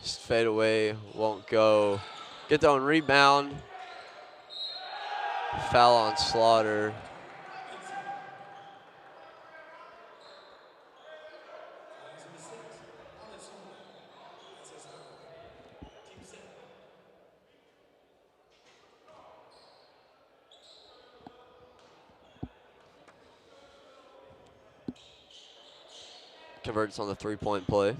S1: Just fade away, won't go. Get their own rebound. Foul on Slaughter. converts on the three-point play.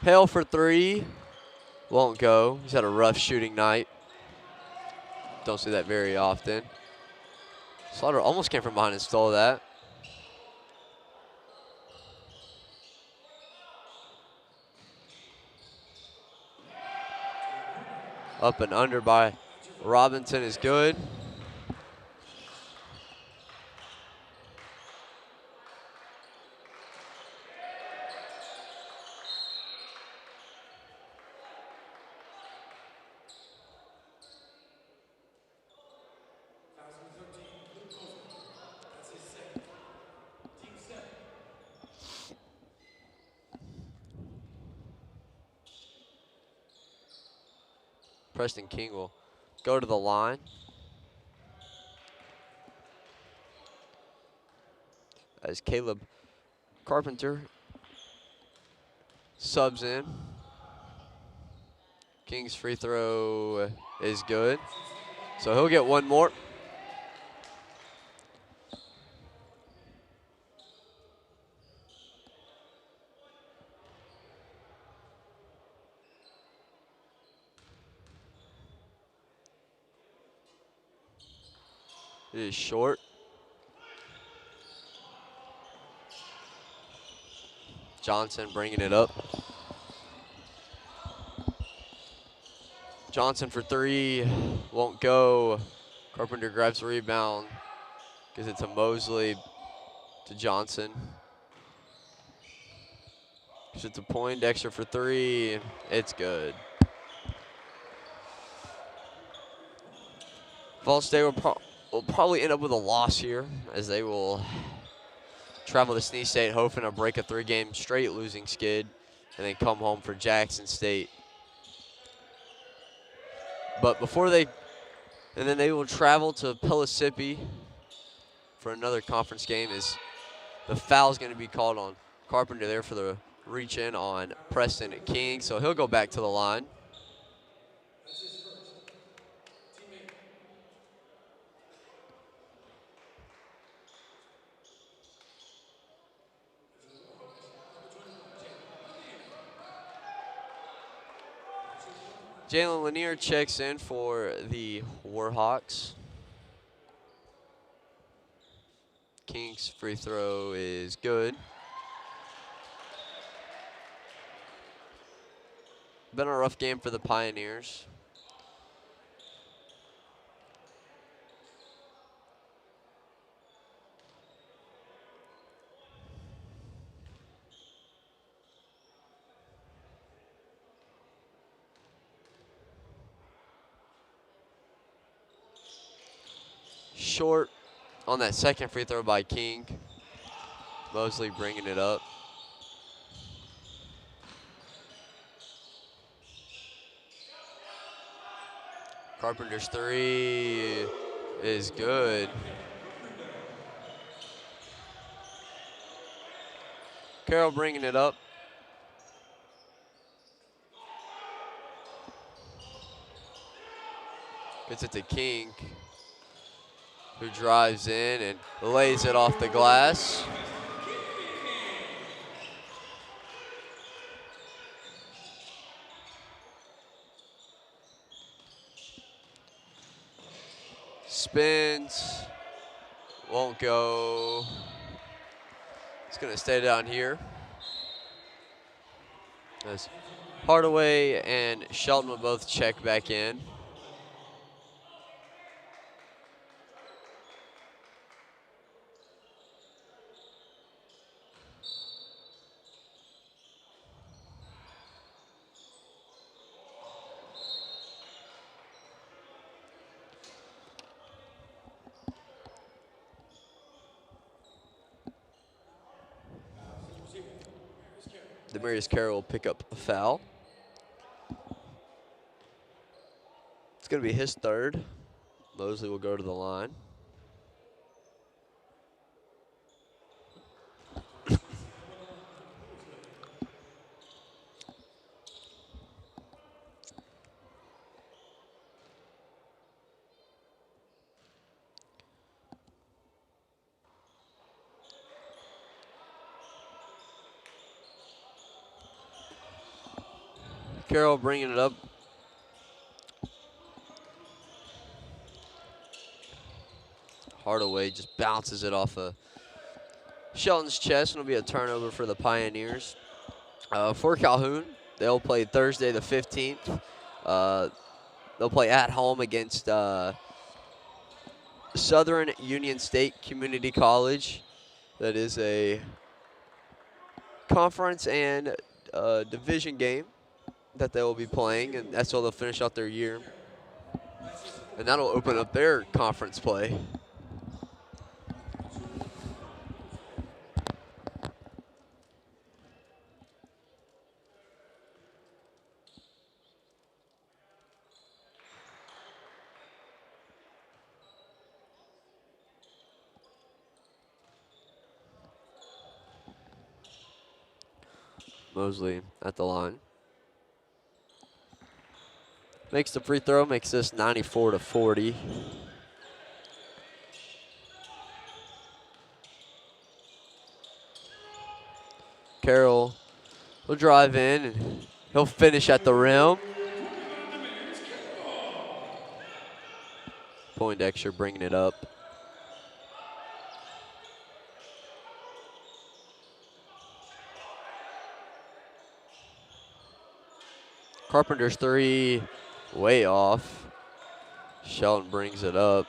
S1: Hale for three. Won't go. He's had a rough shooting night. Don't see that very often. Slaughter almost came from behind and stole that. Up and under by Robinson is good. Preston King will go to the line. As Caleb Carpenter subs in. King's free throw is good. So he'll get one more. It is short. Johnson bringing it up. Johnson for three, won't go. Carpenter grabs the rebound, gives it to Mosley, to Johnson. Gives it to Poindexter for three, it's good. VolState will probably end up with a loss here, as they will travel to Sneeze State, hoping to break a three-game straight losing skid, and then come home for Jackson State. But then they will travel to Pellissippi for another conference game. As the foul's going to be called on Carpenter there for the reach in on Preston King, so he'll go back to the line. Jalen Lanier checks in for the Warhawks. King's free throw is good. Been a rough game for the Pioneers. Short on that second free throw by King. Mosley bringing it up. Carpenter's three is good. Carroll bringing it up. Gets it to King, who drives in and lays it off the glass. Spins, won't go. It's gonna stay down here. As Hardaway and Shelton will both check back in. Demarius Carroll will pick up a foul. It's going to be his third. Mosley will go to the line. Carroll bringing it up. Hardaway just bounces it off of Shelton's chest, and it'll be a turnover for the Pioneers. For Calhoun, they'll play Thursday the 15th. They'll play at home against Southern Union State Community College. That is a conference and division game that they will be playing, and that's how they'll finish out their year. And that'll open up their conference play. Mosley at the line. Makes the free throw, makes this 94-40. Carroll will drive in, and he'll finish at the rim. Poindexter bringing it up. Carpenter's three, way off. Shelton brings it up.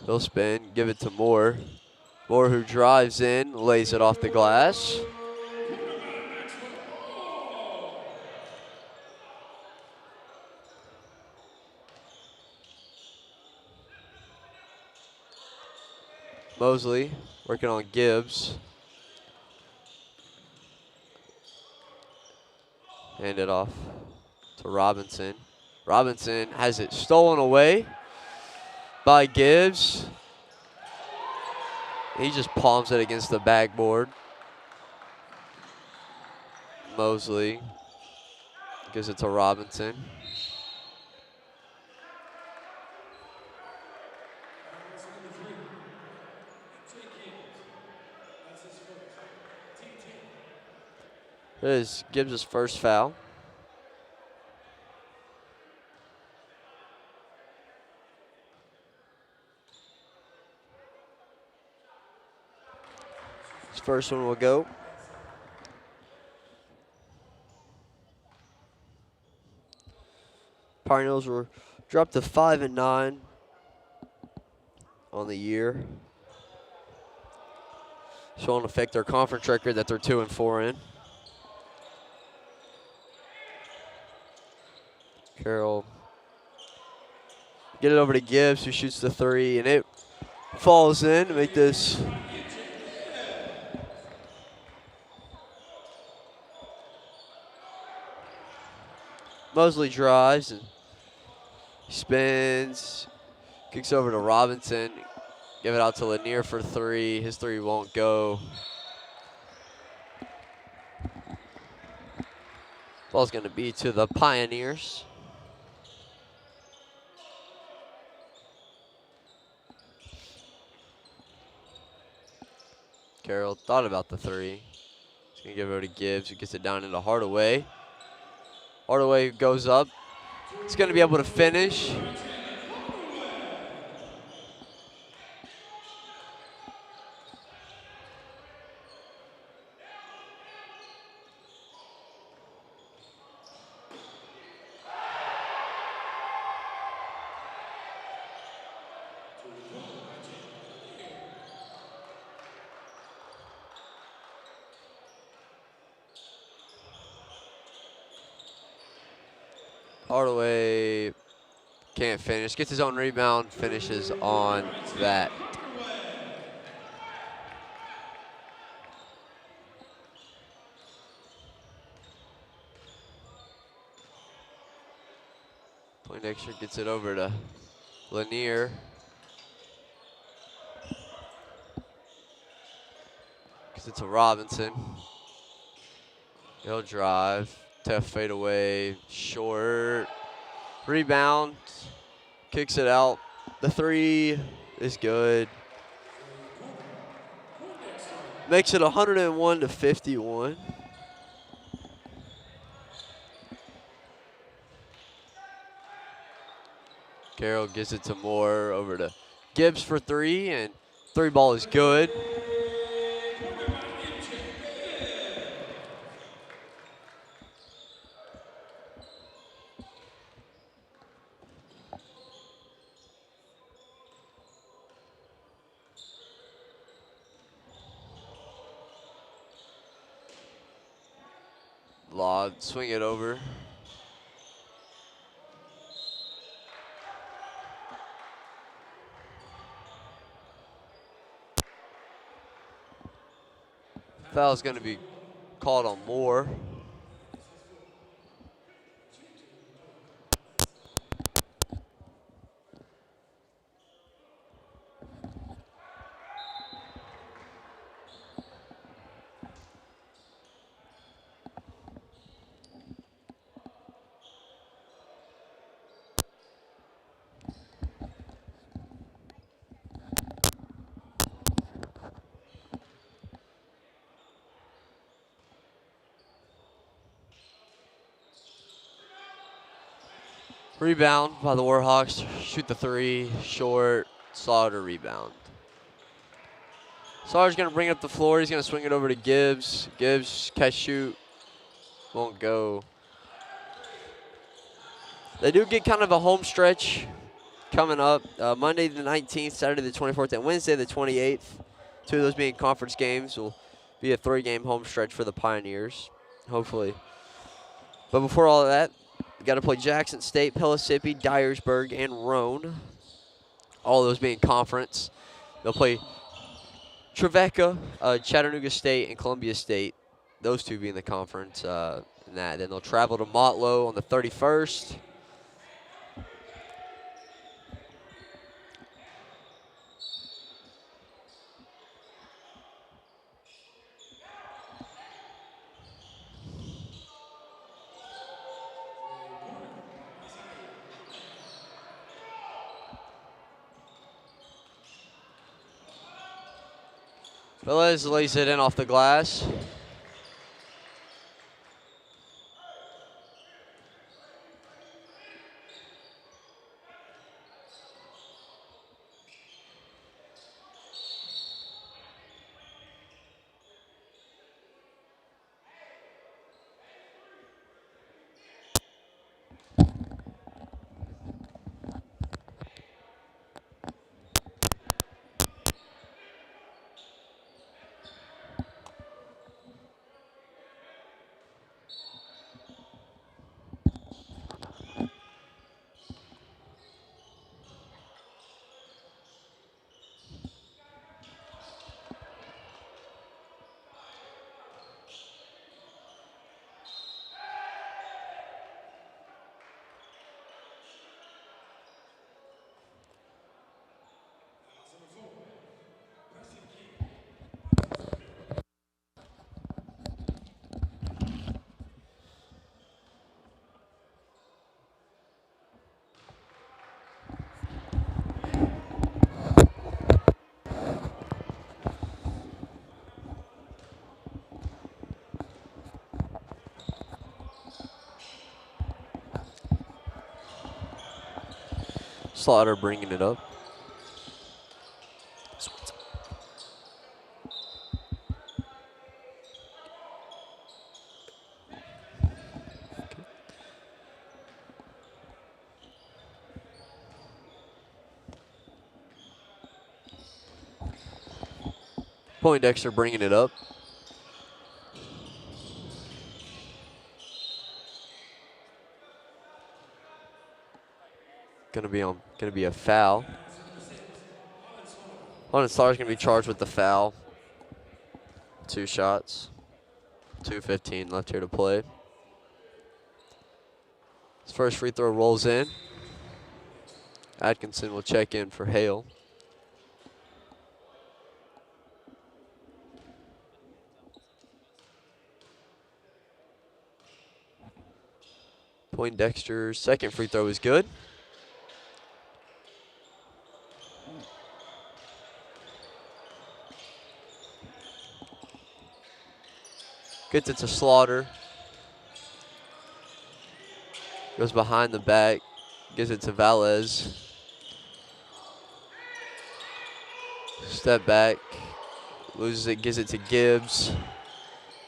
S1: He'll spin, give it to Moore. Moore, who drives in, lays it off the glass. Mosley working on Gibbs. Hand it off to Robinson. Robinson has it stolen away by Gibbs. He just palms it against the backboard. Mosley gives it to Robinson. This is Gibbs' first foul. His first one will go. Pioneers were dropped to 5-9 on the year. So won't affect their conference record that they're 2-4 in. Carroll get it over to Gibbs, who shoots the three, and it falls in to make this Mosley drives and spins, kicks over to Robinson, give it out to Lanier for three. His three won't go. Ball's going to be to the Pioneers. Carroll thought about the three. He's going to give it over to Gibbs, who gets it down into Hardaway. Hardaway goes up. He's going to be able to finish. Hardaway can't finish, gets his own rebound, finishes on that. Poindexter gets it over to Lanier. Gets it to Robinson. He'll drive. Tough fadeaway, short, rebound, kicks it out. The three is good. Makes it 101-51. Carroll gives it to Moore, over to Gibbs for three, and three ball is good. Law, swing it over. Foul's going to be called on Moore. Rebound by the Warhawks. Shoot the three, short, Slaughter rebound. Slaughter's going to bring up the floor. He's going to swing it over to Gibbs. Gibbs, catch, shoot, won't go. They do get kind of a home stretch coming up. Monday the 19th, Saturday the 24th, and Wednesday the 28th. Two of those being conference games will be a three-game home stretch for the Pioneers, hopefully. But before all of that, we got to play Jackson State, Pellissippi, Dyersburg, and Roane. All of those being conference. They'll play Trevecca, Chattanooga State, and Columbia State. Those two being the conference. Then they'll travel to Motlow on the 31st. Velez lays it in off the glass. Slaughter bringing it up. Poindexter bringing it up. Gonna be a foul. London Stars gonna be charged with the foul. 2 shots. 2:15 left here to play. His first free throw rolls in. Atkinson will check in for Hale. Poindexter's second free throw is good. Gets it to Slaughter. Goes behind the back. Gives it to Velez. Step back. Loses it, gives it to Gibbs.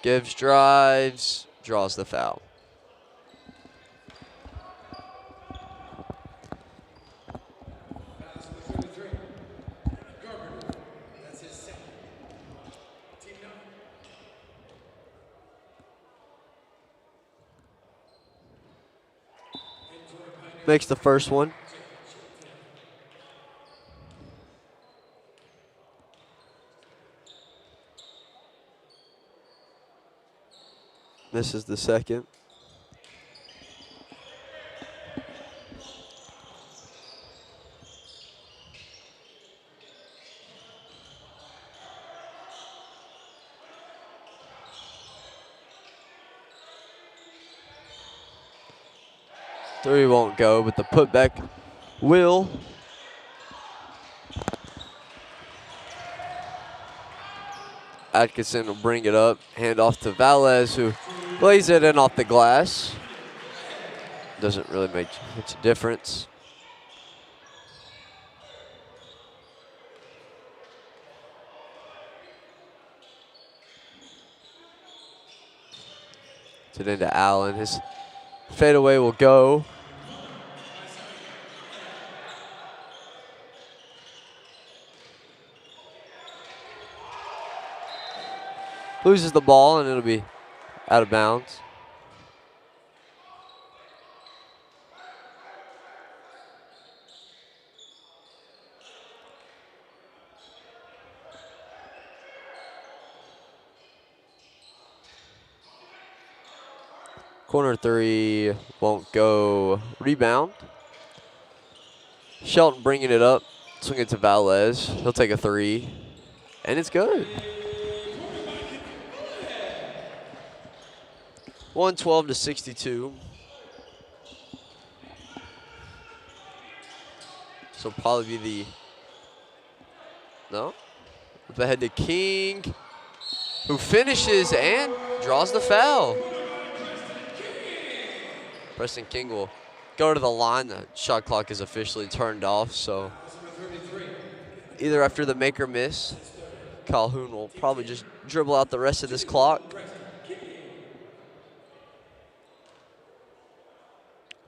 S1: Gibbs drives, draws the foul. Makes the first one. Misses the second. Three won't go, but the putback will. Atkinson will bring it up, hand off to Valles, who lays it in off the glass. Doesn't really make much difference. It into Allen. His fadeaway will go. Loses the ball, and it'll be out of bounds. Corner three won't go. Rebound. Shelton bringing it up. Swing it to Valles. He'll take a three. And it's good. 112 to 62. So probably be the, no? Up ahead to King, who finishes and draws the foul. Preston King will go to the line. The shot clock is officially turned off, so either after the make or miss, Calhoun will probably just dribble out the rest of this clock.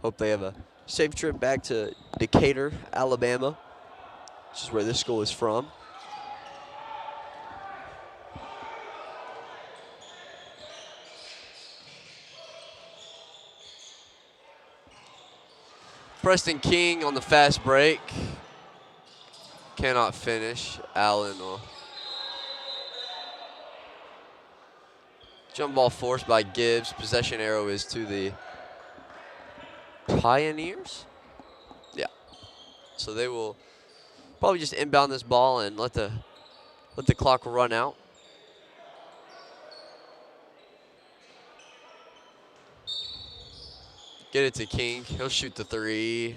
S1: Hope they have a safe trip back to Decatur, Alabama, which is where this school is from. Preston King on the fast break. Cannot finish. Allen will. Jump ball forced by Gibbs. Possession arrow is to the Pioneers? Yeah. So they will probably just inbound this ball and let the clock run out. Get it to King. He'll shoot the three.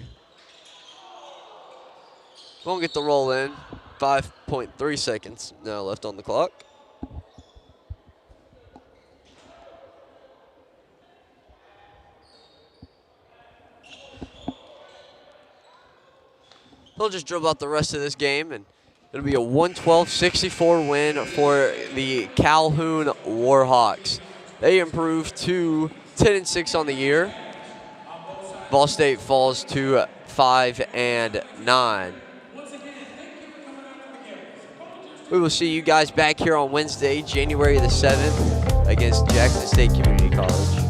S1: Won't get the roll in. 5.3 seconds now left on the clock. He'll just dribble out the rest of this game, and it'll be a 112-64 win for the Calhoun Warhawks. They improve to 10-6 on the year. VolState falls to 5-9. We will see you guys back here on Wednesday, January the 7th, against Jackson State Community College.